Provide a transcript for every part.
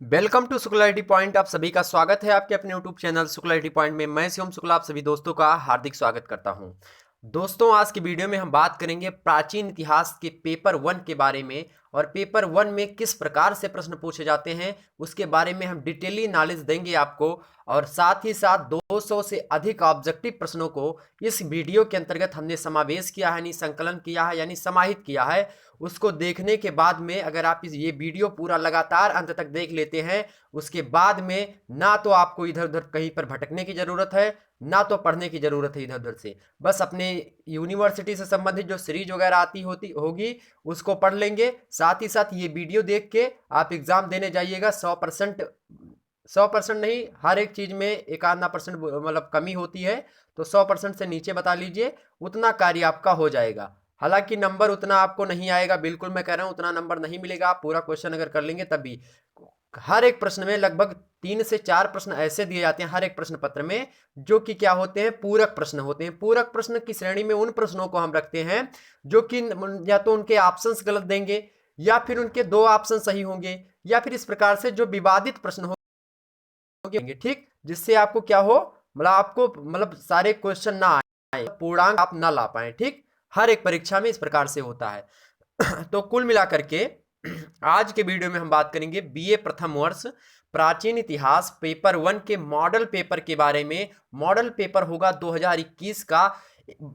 Welcome to शुक्लारिटी point. आप सभी का स्वागत है आपके अपने यूट्यूब चैनल शुक्लारिटी पॉइंट में। मैं शिवम शुक्ला आप सभी दोस्तों का हार्दिक स्वागत करता हूं। दोस्तों, आज की वीडियो में हम बात करेंगे प्राचीन इतिहास के पेपर 1 के बारे में, और पेपर 1 में किस प्रकार से प्रश्न पूछे जाते हैं उसके बारे में हम डिटेली नॉलेज देंगे आपको। और साथ ही साथ 200 से अधिक ऑब्जेक्टिव प्रश्नों को इस वीडियो के अंतर्गत हमने समावेश किया है, यानी संकलन किया है, यानी समाहित किया है। उसको देखने के बाद में अगर आप ये वीडियो पूरा लगातार अंत तक देख लेते हैं, उसके बाद में ना तो आपको इधर उधर कहीं पर भटकने की ज़रूरत है, ना तो पढ़ने की ज़रूरत है इधर उधर से। बस अपने यूनिवर्सिटी से संबंधित जो सीरीज वगैरह आती होती होगी उसको पढ़ लेंगे। साथ ही साथ ये वीडियो देख के आप एग्ज़ाम देने जाइएगा। 100% नहीं, हर एक चीज़ में एक आधा परसेंट मतलब कमी होती है, तो 100% से नीचे बता लीजिए, उतना कार्य आपका हो जाएगा। हालांकि नंबर उतना आपको नहीं आएगा, बिल्कुल मैं कह रहा हूँ उतना नंबर नहीं मिलेगा। आप पूरा क्वेश्चन अगर कर लेंगे तब भी हर एक प्रश्न में लगभग 3 से 4 प्रश्न ऐसे दिए जाते हैं हर एक प्रश्न पत्र में, जो कि क्या होते हैं, पूरक प्रश्न होते हैं। पूरक प्रश्न की श्रेणी में उन प्रश्नों को हम रखते हैं जो कि या तो उनके ऑप्शंस गलत देंगे, या फिर उनके 2 ऑप्शन सही होंगे, या फिर इस प्रकार से जो विवादित प्रश्न होंगे, ठीक, जिससे आपको क्या हो, मतलब आपको मतलब सारे क्वेश्चन ना आए, पूर्णांक आप ना ला पाए। ठीक, हर एक परीक्षा में इस प्रकार से होता है। तो कुल मिलाकर के आज के वीडियो में हम बात करेंगे बीए प्रथम वर्ष प्राचीन इतिहास पेपर 1 के मॉडल पेपर के बारे में। मॉडल पेपर होगा 2021 का।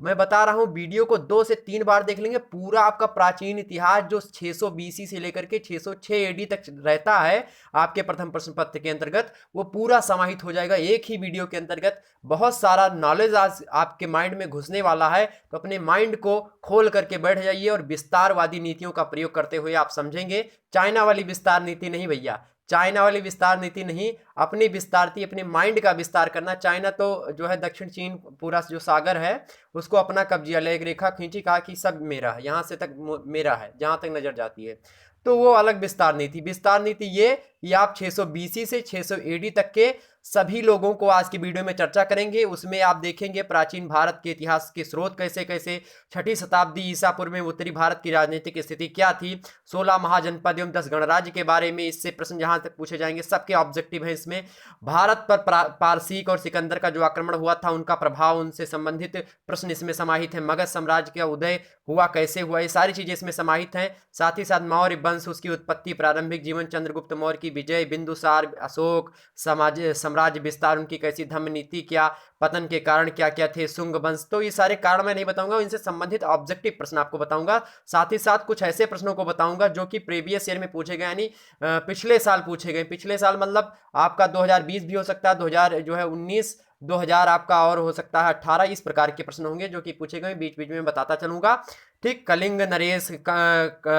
मैं बता रहा हूं, वीडियो को 2 से 3 बार देख लेंगे, पूरा आपका प्राचीन इतिहास जो 600 बीसी से लेकर के 606 एडी तक रहता है आपके प्रथम प्रश्न पत्र के अंतर्गत, वो पूरा समाहित हो जाएगा एक ही वीडियो के अंतर्गत। बहुत सारा नॉलेज आज आपके माइंड में घुसने वाला है, तो अपने माइंड को खोल करके बैठ जाइए और विस्तारवादी नीतियों का प्रयोग करते हुए आप समझेंगे। चाइना वाली विस्तार नीति नहीं भैया, चाइना वाली विस्तार नीति नहीं, अपनी विस्तार थी, अपने माइंड का विस्तार करना। चाइना तो जो है दक्षिण चीन पूरा जो सागर है उसको अपना कब्जा ले, एक रेखा खींची, कहा कि सब मेरा है, यहाँ से तक मेरा है, जहाँ तक नजर जाती है। तो वो अलग विस्तार नीति। विस्तार नीति ये कि आप 600 बीसी से 600 एडी तक के सभी लोगों को आज की वीडियो में चर्चा करेंगे। उसमें आप देखेंगे प्राचीन भारत के इतिहास के स्रोत कैसे कैसे, 6ठी शताब्दी ईसा पूर्व में उत्तरी भारत की राजनीतिक स्थिति क्या थी, 16 महाजनपद एवं 10 गणराज्य के बारे में इससे प्रश्न जहां तक पूछे जाएंगे, सबके ऑब्जेक्टिव है इसमें। भारत पर पारसीक और सिकंदर का जो आक्रमण हुआ था उनका प्रभाव, उनसे संबंधित प्रश्न इसमें समाहित है। मगध साम्राज्य का उदय हुआ, कैसे हुआ, ये सारी चीजें इसमें समाहित हैं। साथ ही साथ मौर्य वंश, उसकी उत्पत्ति, प्रारंभिक जीवन, चंद्रगुप्त मौर्य की विजय, बिंदुसार, अशोक, साम्राज्य विस्तार, उनकी कैसी धम्म नीति, क्या पतन के कारण क्या क्या थे, शुंग वंश। तो ये सारे कारण मैं नहीं बताऊंगा, इनसे संबंधित ऑब्जेक्टिव प्रश्न आपको बताऊंगा। साथ ही साथ कुछ ऐसे प्रश्नों को बताऊंगा जो कि प्रीवियस ईयर में पूछे गए, यानी पिछले साल पूछे गए। पिछले साल मतलब आपका 2020 भी हो सकता है, 2000 जो है 19, 2000 आपका और हो सकता है 18। इस प्रकार के प्रश्न होंगे जो कि पूछे गए, बीच बीच में बताता चलूंगा। ठीक, कलिंग, नरेश,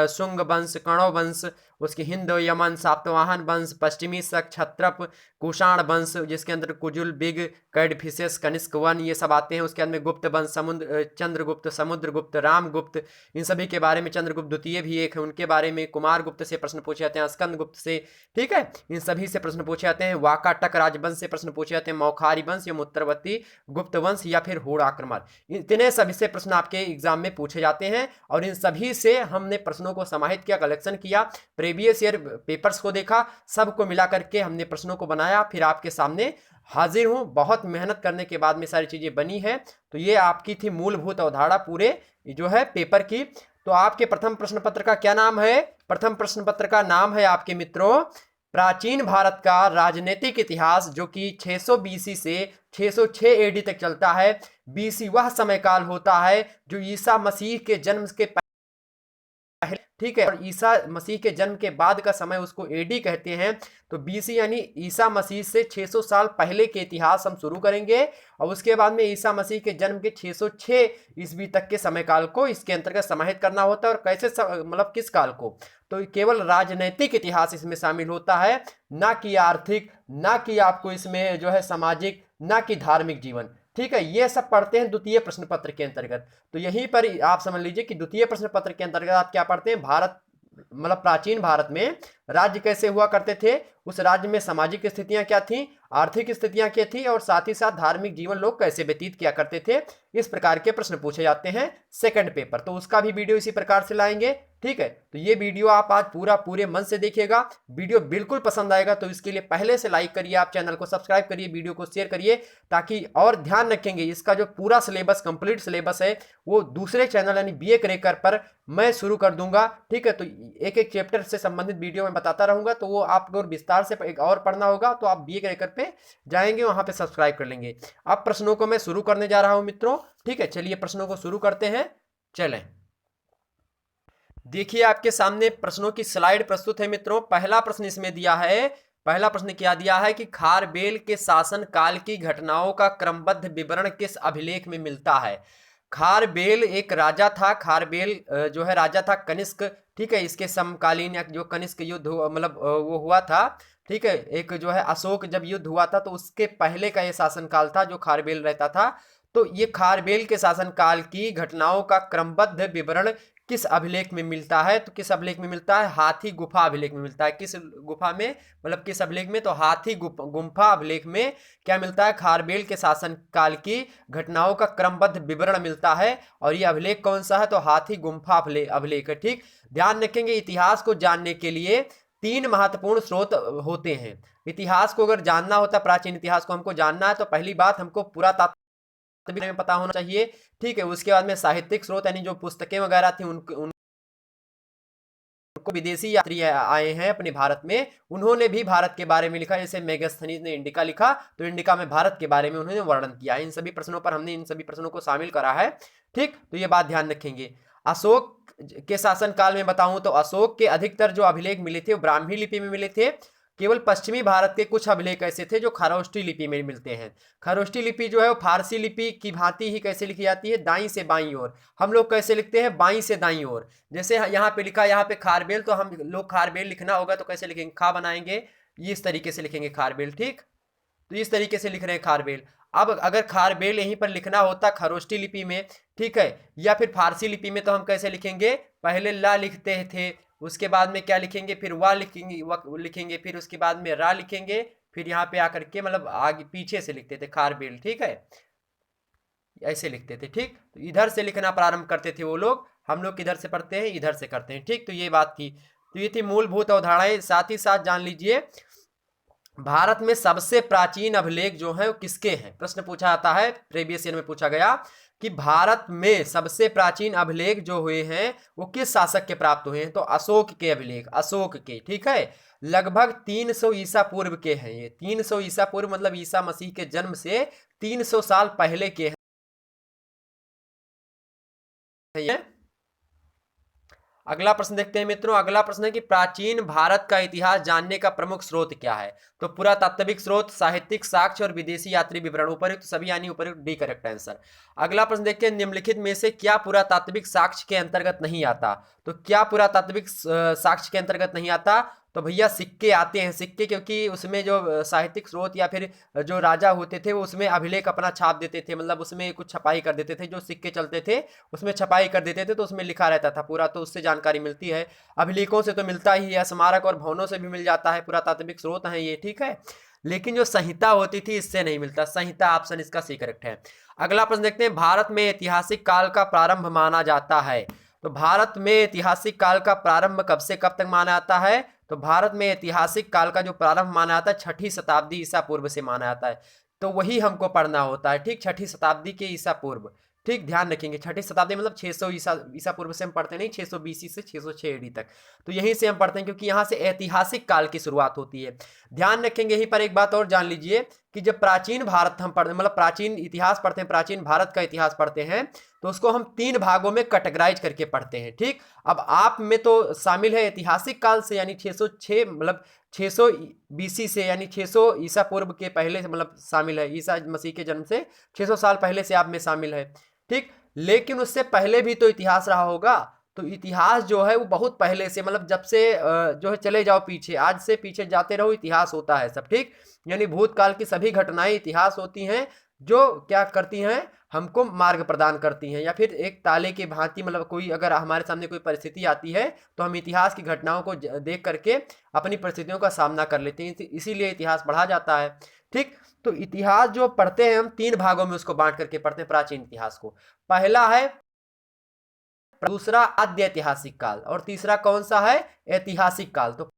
शुंग वंश, कणो वंश, उसके हिंद, यमन, सातवाहन वंश, पश्चिमी शक, क्षत्रप, कुषाण वंश, जिसके अंदर कुजुल, बिग, कैडफिसेस, कनिष्क वन, ये सब आते हैं। उसके अंदर गुप्त वंश, चंद्रगुप्त, समुद्रगुप्त, रामगुप्त, इन सभी के बारे में, चंद्रगुप्त द्वितीय भी एक है, उनके बारे में, कुमार गुप्त से प्रश्न पूछे जाते हैं, स्कंद गुप्त से, ठीक है, इन सभी से प्रश्न पूछे जाते हैं। वाकाटक राजवंश से प्रश्न पूछे जाते हैं, मौखारी वंश एवं उत्तरवर्ती गुप्त वंश, या फिर होड़ आक्रमण। इतने सभी से प्रश्न आपके एग्जाम में पूछे जाते हैं, और इन सभी से हमने प्रश्नों को समाहित किया, कलेक्शन किया, प्रीवियस ईयर पेपर्स को देखा, सबको मिला करके हमने प्रश्नों को बनाया, फिर आपके सामने हाजिर हूं। बहुत मेहनत करने के बाद में सारी चीजें बनी है। तो ये आपकी थी मूलभूत अवधारणा पूरे जो है पेपर की। तो आपके प्रथम प्रश्न पत्र का क्या नाम है? प्रथम प्रश्न पत्र का नाम है आपके मित्रों प्राचीन भारत का राजनीतिक इतिहास, जो कि 600 बीसी से 606 एडी तक चलता है। बीसी वह समय काल होता है जो ईसा मसीह के जन्म के पहले, ठीक है, और ईसा मसीह के जन्म के बाद का समय उसको एडी कहते हैं। तो बीसी यानी ईसा मसीह से 600 साल पहले के इतिहास हम शुरू करेंगे, और उसके बाद में ईसा मसीह के जन्म के 606 ईस्वी तक के समय काल को इसके अंतर्गत समाहित करना होता है। और कैसे मतलब किस काल को, तो केवल राजनैतिक इतिहास इसमें शामिल होता है, ना कि आर्थिक, ना कि आपको इसमें जो है सामाजिक, ना कि धार्मिक जीवन। ठीक है, ये सब पढ़ते हैं द्वितीय प्रश्न पत्र के अंतर्गत। तो यहीं पर आप समझ लीजिए कि द्वितीय प्रश्न पत्र के अंतर्गत आप क्या पढ़ते हैं, भारत मतलब प्राचीन भारत में राज्य कैसे हुआ करते थे, उस राज्य में सामाजिक स्थितियां क्या थी, आर्थिक स्थितियां क्या थी, और साथ ही साथ धार्मिक जीवन लोग कैसे व्यतीत किया करते थे। इस प्रकार के प्रश्न पूछे जाते हैं सेकंड पेपर। तो उसका भी वीडियो इसी प्रकार से लाएंगे। ठीक है। तो ये वीडियो आप आज पूरे मन से देखिएगा, वीडियो बिल्कुल पसंद आएगा तो इसके लिए पहले से लाइक करिए, आप चैनल को सब्सक्राइब करिए, वीडियो को शेयर करिए, ताकि और ध्यान रखेंगे इसका जो पूरा सिलेबस कंप्लीट सिलेबस है वो दूसरे चैनल यानी बीए क्रैकर पर मैं शुरू कर दूंगा। ठीक है, तो एक एक चैप्टर से संबंधित वीडियो में बताता रहूंगा, तो वो आपको विस्तार से एक और पढ़ना होगा तो आप बीए क्रैकर पे जाएंगे, वहां पे सब्सक्राइब कर लेंगे। अब प्रश्नों को मैं शुरू करने जा रहा हूं मित्रों। ठीक है, चलिए प्रश्नों को शुरू करते हैं। चलें, देखिए आपके सामने प्रश्नों की स्लाइड प्रस्तुत है मित्रों। पहला प्रश्न इसमें दिया है, पहला प्रश्न क्या दिया है कि खारबेल के शासन काल की घटनाओं का क्रमबद्ध विवरण किस अभिलेख में मिलता है। खारबेल एक राजा था, खारबेल जो है राजा था कनिष्क। ठीक है, इसके समकालीन जो कनिष्क युद्ध मतलब वो हुआ था। ठीक है, एक जो है अशोक जब युद्ध हुआ था तो उसके पहले का ये शासनकाल था जो खारबेल रहता था। तो ये खारबेल के शासनकाल की घटनाओं का क्रमबद्ध विवरण किस अभिलेख में मिलता है। तो किस अभिलेख में मिलता है, हाथी गुफा अभिलेख में मिलता है। किस गुफा में, मतलब किस अभिलेख में, तो हाथी गुफा अभिलेख में क्या मिलता है, खारबेल के शासन काल की घटनाओं का क्रमबद्ध विवरण मिलता है। और ये अभिलेख कौन सा है, तो हाथी गुफा अभिलेख है। ठीक, ध्यान रखेंगे इतिहास को जानने के लिए 3 महत्वपूर्ण स्रोत होते हैं। इतिहास को अगर जानना होता, प्राचीन इतिहास को हमको जानना है, तो पहली बात हमको पुरातात्विक में पता होना चाहिए। ठीक है, उसके बाद में साहित्यिक स्रोत यानी जो पुस्तकें वगैरह थी उनको विदेशी यात्री आए हैं अपने भारत में, उन्होंने भी भारत के बारे में लिखा। जैसे मेगास्थनीज ने इंडिका लिखा तो इंडिका में भारत के बारे में उन्होंने वर्णन किया है। इन सभी प्रश्नों पर हमने इन सभी प्रश्नों को शामिल करा है। ठीक, तो ये बात ध्यान रखेंगे। अशोक के शासनकाल में बताऊं तो अशोक के अधिकतर जो अभिलेख मिले थे वो ब्राह्मी लिपि में मिले थे। केवल पश्चिमी भारत के कुछ अभिलेख ऐसे थे जो खरोष्टी लिपि में मिलते हैं। खरोष्टी लिपि जो है वो फारसी लिपि की भांति ही कैसे लिखी जाती है, दाईं से बाईं ओर। हम लोग कैसे लिखते हैं, बाईं से दाईं ओर। जैसे यहाँ पे लिखा, यहाँ पे खारबेल, तो हम लोग खारबेल लिखना होगा तो कैसे लिखेंगे, खा बनाएंगे, इस तरीके से लिखेंगे खारबेल। ठीक, तो इस तरीके से लिख रहे हैं खारबेल। अब अगर खारबेल यहीं पर लिखना होता खरोष्टी लिपि में, ठीक है, या फिर फारसी लिपि में, तो हम कैसे लिखेंगे, पहले ला लिखते थे, उसके बाद में क्या लिखेंगे, फिर वाह लिखेंगे, फिर उसके बाद में रा लिखेंगे, फिर यहाँ पे आकर के मतलब आगे पीछे से लिखते थे खारबेल। ठीक है, ऐसे लिखते थे। ठीक, तो इधर से लिखना प्रारंभ करते थे वो लोग, हम लोग किधर से पढ़ते हैं, इधर से करते हैं। ठीक, तो ये बात थी, तो ये थी मूलभूत अवधारणाएं। साथ ही साथ जान लीजिए भारत में सबसे प्राचीन अभिलेख जो है वो किसके हैं। प्रश्न पूछा जाता है, प्रीवियस ईयर में पूछा गया कि भारत में सबसे प्राचीन अभिलेख जो हुए हैं वो किस शासक के प्राप्त हुए हैं, तो अशोक के अभिलेख, अशोक के। ठीक है, लगभग 300 ईसा पूर्व के हैं ये। 300 ईसा पूर्व मतलब ईसा मसीह के जन्म से 300 साल पहले के हैं। अगला प्रश्न देखते हैं मित्रों। अगला प्रश्न है कि प्राचीन भारत का इतिहास जानने का प्रमुख स्रोत क्या है। तो पुरातात्विक स्रोत, साहित्यिक साक्ष्य और विदेशी यात्री विवरण। उपयुक्त सभी यानी उपयुक्त डी करेक्ट आंसर। अगला प्रश्न देखते हैं निम्नलिखित में से क्या पुरातात्विक साक्ष्य के अंतर्गत नहीं आता। तो क्या पुरातात्विक साक्ष्य के अंतर्गत नहीं आता, तो भैया सिक्के आते हैं। सिक्के, क्योंकि उसमें जो साहित्यिक स्रोत या फिर जो राजा होते थे वो उसमें अभिलेख अपना छाप देते थे, मतलब उसमें कुछ छपाई कर देते थे। जो सिक्के चलते थे उसमें छपाई कर देते थे, तो उसमें लिखा रहता था पूरा, तो उससे जानकारी मिलती है। अभिलेखों से तो मिलता ही है, स्मारक और भवनों से भी मिल जाता है, पुरातात्विक स्रोत हैं ये। ठीक है, लेकिन जो संहिता होती थी इससे नहीं मिलता। संहिता ऑप्शन इसका सी करेक्ट है। अगला प्रश्न देखते हैं, भारत में ऐतिहासिक काल का प्रारंभ माना जाता है। तो भारत में ऐतिहासिक काल का प्रारंभ कब से कब तक माना जाता है, तो भारत में ऐतिहासिक काल का जो प्रारंभ माना जाता है 6ठी शताब्दी ईसा पूर्व से माना जाता है। तो वही हमको पढ़ना होता है। ठीक, 6ठी शताब्दी के ईसा पूर्व। ठीक, ध्यान रखेंगे 6ठी शताब्दी मतलब 600 ईसा पूर्व से हम पढ़ते नहीं, 600 बीसी से 606 एडी तक, तो यहीं से हम पढ़ते हैं क्योंकि यहाँ से ऐतिहासिक काल की शुरुआत होती है। ध्यान रखेंगे यहीं पर एक बात और जान लीजिए कि जब प्राचीन भारत हम पढ़ते, मतलब प्राचीन इतिहास पढ़ते हैं, प्राचीन भारत का इतिहास पढ़ते हैं, तो उसको हम 3 भागों में कैटेगराइज करके पढ़ते हैं। ठीक, अब आप में तो शामिल है ऐतिहासिक काल से यानी 606 मतलब 600 बीसी से यानी 600 ईसा पूर्व के पहले से, मतलब शामिल है, ईसा मसीह के जन्म से 600 साल पहले से आप में शामिल है। ठीक, लेकिन उससे पहले भी तो इतिहास रहा होगा। तो इतिहास जो है वो बहुत पहले से, मतलब जब से जो है चले जाओ पीछे, आज से पीछे जाते रहो, इतिहास होता है सब। ठीक, यानी भूतकाल की सभी घटनाएं इतिहास होती हैं जो क्या करती हैं, हमको मार्ग प्रदान करती हैं, या फिर एक ताले की भांति, मतलब कोई अगर हमारे सामने कोई परिस्थिति आती है तो हम इतिहास की घटनाओं को देख करके अपनी परिस्थितियों का सामना कर लेते हैं, इसीलिए इतिहास पढ़ा जाता है। ठीक, तो इतिहास जो पढ़ते हैं हम 3 भागों में उसको बांट करके पढ़ते हैं प्राचीन इतिहास को। पहला है दूसरा आद्य ऐतिहासिक काल, और तीसरा कौन सा है? ऐतिहासिक काल। तो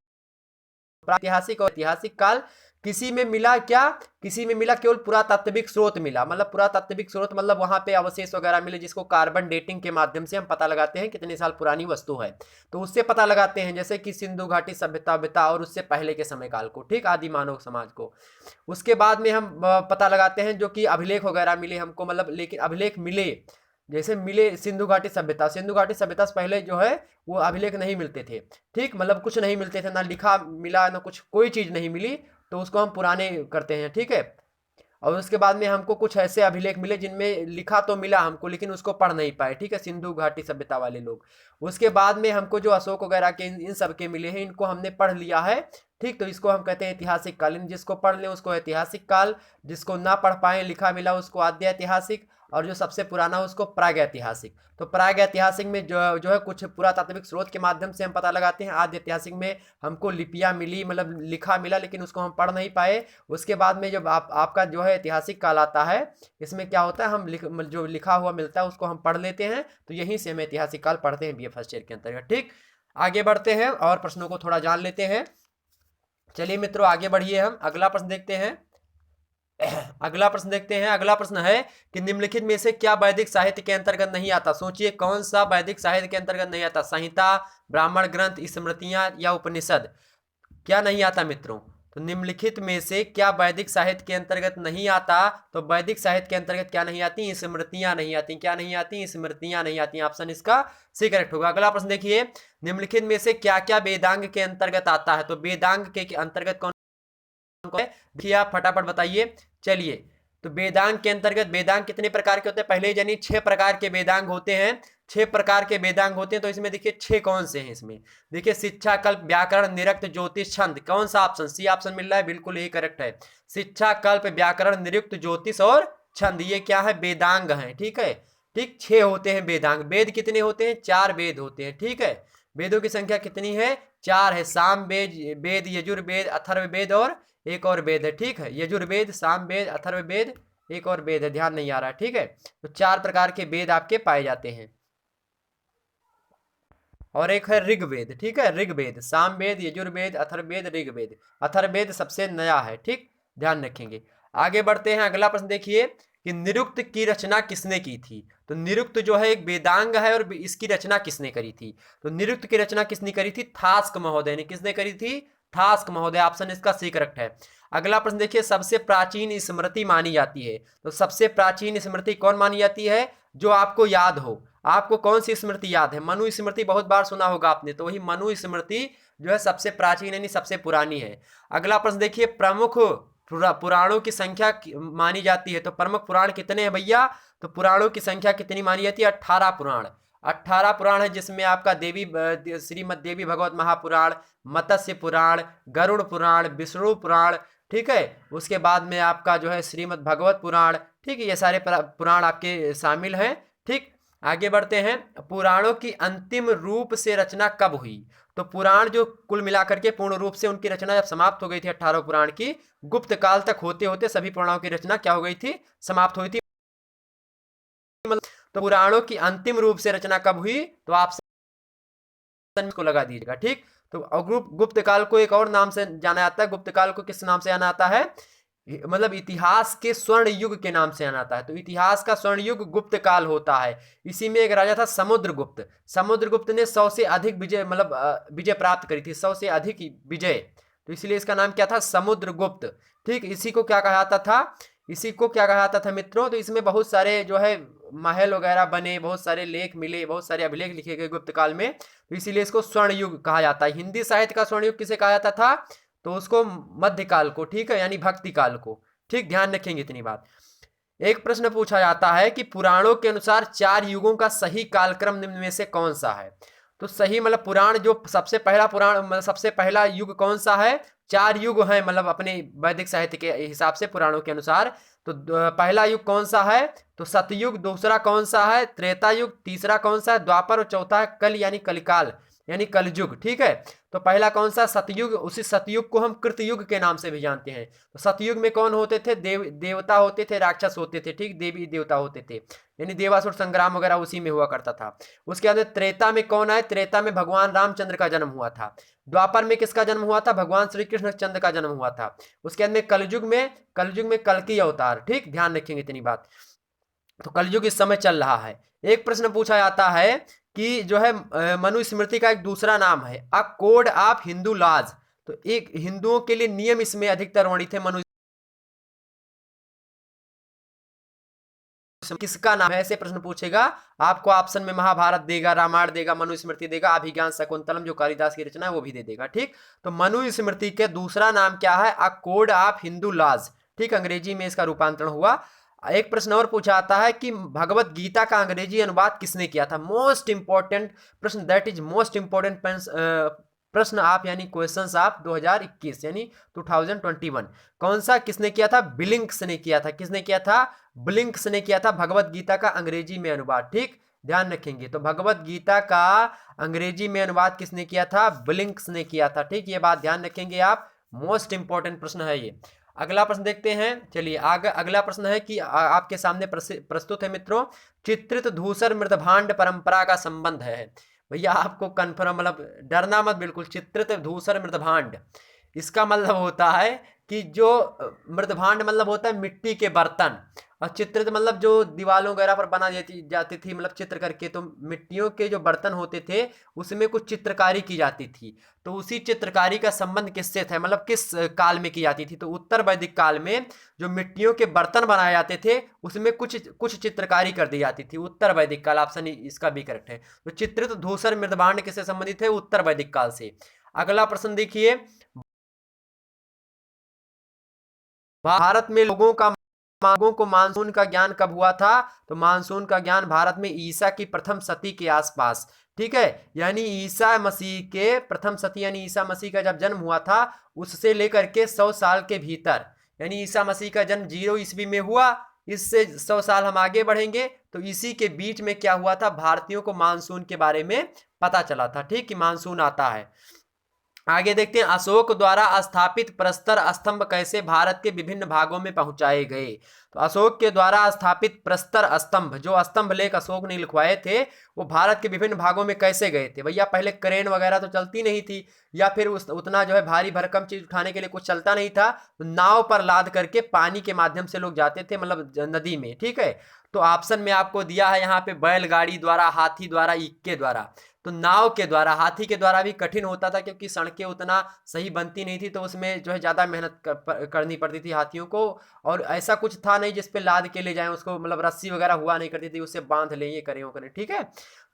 ऐतिहासिक और ऐतिहासिक काल किसी में मिला क्या? किसी में मिला केवल पुरातात्विक स्रोत मिला, मतलब पुरातात्विक स्रोत मतलब वहां पे अवशेष वगैरह मिले, जिसको कार्बन डेटिंग के माध्यम से हम पता लगाते हैं कितने साल पुरानी वस्तु है। तो उससे पता लगाते हैं, जैसे कि सिंधु घाटी सभ्यता और उससे पहले के समय काल को, ठीक, आदि मानव समाज को। उसके बाद में हम पता लगाते हैं जो कि अभिलेख वगैरह मिले हमको, मतलब लेकिन अभिलेख मिले, जैसे मिले सिंधु घाटी सभ्यता से पहले जो है वो अभिलेख नहीं मिलते थे, ठीक, मतलब कुछ नहीं मिलते थे, ना लिखा मिला ना कुछ, कोई चीज नहीं मिली, तो उसको हम पुराने करते हैं, ठीक है। और उसके बाद में हमको कुछ ऐसे अभिलेख मिले जिनमें लिखा तो मिला हमको, लेकिन उसको पढ़ नहीं पाए, ठीक है, सिंधु घाटी सभ्यता वाले लोग। उसके बाद में हमको जो अशोक वगैरह के इन सब के मिले हैं, इनको हमने पढ़ लिया है, ठीक, तो इसको हम कहते हैं ऐतिहासिक काल। जिसको पढ़ ले उसको ऐतिहासिक काल, जिसको ना पढ़ पाए लिखा मिला उसको आद्य ऐतिहासिक, और जो सबसे पुराना उसको प्राग ऐतिहासिक। तो प्राग ऐतिहासिक में जो है कुछ पुरातात्विक स्रोत के माध्यम से हम पता लगाते हैं। आद्य ऐतिहासिक में हमको लिपियां मिली, मतलब लिखा मिला, लेकिन उसको हम पढ़ नहीं पाए। उसके बाद में जब आपका जो है ऐतिहासिक काल आता है, इसमें क्या होता है, हम जो लिखा हुआ मिलता है उसको हम पढ़ लेते हैं, तो यहीं से हम ऐतिहासिक काल पढ़ते हैं बीए फर्स्ट ईयर के अंतर्गत, ठीक। आगे बढ़ते हैं और प्रश्नों को थोड़ा जान लेते हैं। चलिए मित्रों आगे बढ़िए, हम अगला प्रश्न देखते हैं। अगला प्रश्न है कि निम्नलिखित में से क्या वैदिक साहित्य के अंतर्गत नहीं आता? सोचिए कौन सा वैदिक साहित्य के अंतर्गत नहीं आता? संहिता, ब्राह्मण ग्रंथ, स्मृतियां या उपनिषद? क्या नहीं आता मित्रों? तो निम्नलिखित में से क्या वैदिक साहित्य के अंतर्गत नहीं आता? तो वैदिक साहित्य के अंतर्गत क्या नहीं आती? स्मृतियां नहीं आती। क्या नहीं आती? स्मृतियां नहीं आती। ऑप्शन इसका सी करेक्ट होगा। अगला प्रश्न देखिए, निम्नलिखित में से क्या क्या वेदांग के अंतर्गत आता है? तो वेदांग के अंतर्गत कौन है? देखिए आप फटाफट बताइए। चलिए, तो वेदांग के अंतर्गत, वेदांग कितने प्रकार के होते हैं पहले ही जानिए। 6 प्रकार के वेदांग होते हैं। 6 प्रकार के वेदांग होते हैं। तो इसमें देखिए 6 कौन से हैं इसमें? देखिए शिक्षा, कल्प, व्याकरण, निरुक्त, ज्योतिष, छंद। कौन सा ऑप्शन? सी ऑप्शन मिल रहा है, बिल्कुल यही करेक्ट है। शिक्षा, कल्प, व्याकरण, निरुक्त, ज्योतिष और छंद, ये क्या है? वेदांग है, ठीक है। ठीक, 6 होते हैं वेदांग। वेद कितने होते हैं? 4 वेद होते हैं, ठीक है। वेदों की संख्या कितनी है? 4 है। साम वेद, यजुर्वेद, अथर्ववेद और एक और वेद है, ठीक है। यजुर्वेद, सामवेद, अथर्ववेद, एक और वेद है, ध्यान नहीं आ रहा है, ठीक है। तो 4 प्रकार के वेद आपके पाए जाते हैं। और एक है ऋग्वेद, ठीक है। ऋग्वेद, सामवेद, यजुर्वेद, अथर्ववेद, ऋग्वेद। अथर्ववेद सबसे नया है, ठीक, ध्यान रखेंगे। आगे बढ़ते हैं। अगला प्रश्न देखिए कि निरुक्त की रचना किसने की थी? तो निरुक्त जो है एक वेदांग है, और इसकी रचना किसने करी थी? तो निरुक्त की रचना किसने करी थी? थास्क महोदय ने। किसने करी थी? थास्क महोदय। ऑप्शन इसका सी करेक्ट है। अगला प्रश्न देखिए, सबसे प्राचीन स्मृति मानी जाती है। तो सबसे प्राचीन स्मृति कौन मानी जाती है? जो आपको याद हो। आपको कौन सी स्मृति याद है? मनु स्मृति बहुत बार सुना होगा आपने, तो वही मनु स्मृति जो है सबसे प्राचीन यानी सबसे पुरानी है। अगला प्रश्न देखिए, प्रमुख पुराणों की संख्या मानी जाती है। तो प्रमुख पुराण कितने हैं भैया? तो पुराणों की संख्या कितनी मानी जाती है? 18 पुराण। 18 पुराण है, जिसमें आपका श्रीमद देवी भगवत महापुराण, मत्स्य पुराण, गरुड़ पुराण, विष्णु पुराण, ठीक है। उसके बाद में आपका जो है श्रीमद भगवत पुराण, ठीक है। ये सारे पुराण आपके शामिल हैं, ठीक। आगे बढ़ते हैं। पुराणों की अंतिम रूप से रचना कब हुई? तो पुराण जो कुल मिलाकर के पूर्ण रूप से उनकी रचना जब समाप्त हो गई थी 18 पुराण की, गुप्त काल तक होते होते सभी पुराणों की रचना क्या हो गई थी? समाप्त हुई थी। तो पुराणों की अंतिम रूप से रचना कब हुई? तो आप को लगा दीजिएगा, ठीक। तो गुप्त काल को एक और नाम से जाना जाता है। गुप्त काल को किस नाम से जाना जाता है? मतलब इतिहास के स्वर्ण युग के नाम से जाना जाता है। तो इतिहास का स्वर्ण युग गुप्त काल होता है। इसी में एक राजा था समुद्रगुप्त। समुद्रगुप्त ने 100 से अधिक विजय, मतलब विजय प्राप्त करी थी, 100 से अधिक विजय। तो इसलिए इसका नाम क्या था? समुद्रगुप्त, ठीक। इसी को क्या कहा जाता था? इसी को क्या कहा जाता था मित्रों? तो इसमें बहुत सारे जो है महल वगैरह बने, बहुत सारे लेख मिले, बहुत सारे अभिलेख लिखे गए गुप्त काल में, तो इसीलिए इसको स्वर्ण युग कहा जाता है। हिंदी साहित्य का स्वर्ण युग किसे कहा जाता था? तो उसको मध्यकाल को, ठीक है, यानी भक्ति काल को, ठीक, ध्यान रखेंगे इतनी बात। एक प्रश्न पूछा जाता है कि पुराणों के अनुसार 4 युगों का सही कालक्रम निम्न में से कौन सा है? तो सही मतलब पुराण जो सबसे पहला पुराण, मतलब सबसे पहला युग कौन सा है? 4 युग है, मतलब अपने वैदिक साहित्य के हिसाब से पुराणों के अनुसार। तो पहला युग कौन सा है? तो सतयुग। दूसरा कौन सा है? त्रेता युग। तीसरा कौन सा है? द्वापर। और चौथा है कल यानी कलिकाल यानी कलयुग, ठीक है। तो पहला कौन सा? सतयुग। उसी सतयुग को हम कृतयुग के नाम से भी जानते हैं। तो सतयुग में कौन होते थे? देवता होते थे, राक्षस होते थे, ठीक, देवी देवता होते थे, यानी देवासुर संग्राम वगैरह उसी में हुआ करता था। उसके बाद त्रेता में कौन आए? त्रेता में भगवान रामचंद्र का जन्म हुआ था। द्वापर में किसका जन्म हुआ था? भगवान श्री कृष्ण चंद्र का जन्म हुआ था। उसके बाद में कलयुग में कल्कि अवतार, ठीक, ध्यान रखेंगे इतनी बात। तो कलयुग इस समय चल रहा है। एक प्रश्न पूछा जाता है कि जो है मनुस्मृति का एक दूसरा नाम है a code of Hindu laws. तो एक हिंदुओं के लिए नियम इसमें अधिकतर वर्णित है। मनु किसका नाम है? ऐसे प्रश्न पूछेगा आपको। ऑप्शन में महाभारत देगा, रामायण देगा, मनुस्मृति देगा, अभिज्ञान शकुंतलम जो कालिदास की रचना है वो भी दे देगा, ठीक। तो मनुस्मृति के दूसरा नाम क्या है? A code of Hindu laws, ठीक, अंग्रेजी में इसका रूपांतरण हुआ। एक प्रश्न और पूछा आता है कि भगवत गीता का अंग्रेजी अनुवाद किसने किया था? मोस्ट इंपॉर्टेंट प्रश्न, दैट इज मोस्ट इंपॉर्टेंट प्रश्न आप यानी क्वेश्चंस आप 2021 यानी 2021 कौन सा किसने किया था? बिलिंक्स ने किया था। किसने किया था? ब्लिंक्स ने किया था भगवत गीता का अंग्रेजी में अनुवाद, ठीक, ध्यान रखेंगे। तो भगवत गीता का अंग्रेजी में अनुवाद किसने किया था? ब्लिंक्स ने किया था, ठीक, ये बात ध्यान रखेंगे आप। मोस्ट इंपॉर्टेंट प्रश्न है ये। अगला प्रश्न देखते हैं, चलिए आगे। अगला प्रश्न है कि आपके सामने प्रस्तुत है मित्रों, चित्रित धूसर मृदभांड परंपरा का संबंध है। भैया आपको कन्फर्म, मतलब डरना मत बिल्कुल। चित्रित धूसर मृदभांड, इसका मतलब होता है कि जो मृदभांड मतलब होता है मिट्टी के बर्तन, और चित्रित मतलब जो दीवालों वगैरह पर बना जाती थी, मतलब चित्र करके। तो मिट्टियों के जो बर्तन होते थे उसमें कुछ चित्रकारी की जाती थी। तो उसी चित्रकारी का संबंध किससे था, मतलब किस काल में की जाती थी? तो उत्तर वैदिक काल में जो मिट्टियों के बर्तन बनाए जाते थे उसमें कुछ कुछ चित्रकारी कर दी जाती थी। उत्तर वैदिक काल, ऑप्शन इसका भी करेक्ट है। तो चित्रित धूसर मृदभांड किससे संबंधित है? उत्तर वैदिक काल से। अगला प्रश्न देखिए, भारत में लोगों को मानसून का ज्ञान कब हुआ था? तो मानसून का ज्ञान भारत में ईसा की प्रथम सदी के आसपास, ठीक है, यानी ईसा मसीह के प्रथम सदी, यानी ईसा मसीह का जब जन्म हुआ था उससे लेकर के 100 साल के भीतर, यानी ईसा मसीह का जन्म 0 ईस्वी में हुआ, इससे 100 साल हम आगे बढ़ेंगे तो इसी के बीच में क्या हुआ था? भारतीयों को मानसून के बारे में पता चला था, ठीक, कि मानसून आता है। आगे देखते हैं, अशोक द्वारा स्थापित प्रस्तर स्तंभ कैसे भारत के विभिन्न भागों में पहुंचाए गए? तो अशोक के द्वारा स्थापित प्रस्तर स्तंभ, जो स्तंभ लेख अशोक ने लिखवाए थे, वो भारत के विभिन्न भागों में कैसे गए थे? भैया पहले क्रेन वगैरह तो चलती नहीं थी, या फिर उतना जो है भारी भरकम चीज उठाने के लिए कुछ चलता नहीं था। तो नाव पर लाद करके पानी के माध्यम से लोग जाते थे, मतलब नदी में, ठीक है। तो ऑप्शन में आपको दिया है यहाँ पे बैलगाड़ी द्वारा, हाथी द्वारा, इक्के द्वारा। तो नाव के द्वारा, हाथी के द्वारा भी कठिन होता था क्योंकि सड़कें उतना सही बनती नहीं थी, तो उसमें जो है ज़्यादा मेहनत करनी पड़ती थी हाथियों को। और ऐसा कुछ था नहीं जिस पे लाद के ले जाएं उसको, मतलब रस्सी वगैरह हुआ नहीं करती थी, उससे बांध ले, ये करें वो करें, ठीक है।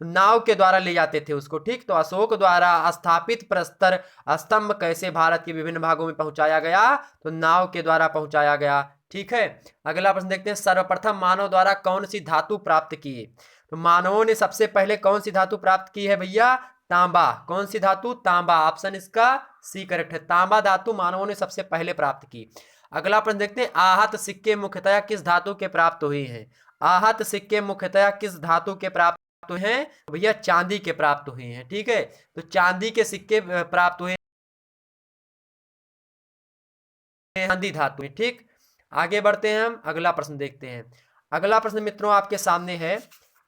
नाव के द्वारा ले जाते थे उसको, ठीक। तो अशोक द्वारा स्थापित प्रस्तर स्तंभ कैसे भारत के विभिन्न भागों में पहुंचाया गया? तो नाव के द्वारा पहुंचाया गया, ठीक है। अगला प्रश्न देखते हैं, सर्वप्रथम मानव द्वारा कौन सी धातु प्राप्त की? तो मानवों ने सबसे पहले कौन सी धातु प्राप्त की है भैया? तांबा। कौन सी धातु? तांबा, ऑप्शन इसका सी करेक्ट है। तांबा धातु मानवों ने सबसे पहले प्राप्त की। अगला प्रश्न देखते हैं, आहत सिक्के मुख्यतया किस धातु के प्राप्त हुए हैं? आहत सिक्के मुख्यतया किस धातु के प्राप्त हुए हैं? भैया चांदी के प्राप्त हुए हैं, ठीक है। तो चांदी के सिक्के प्राप्त हुए, चांदी धातु, ठीक। आगे बढ़ते हैं हम, अगला प्रश्न देखते हैं। अगला प्रश्न मित्रों आपके सामने है,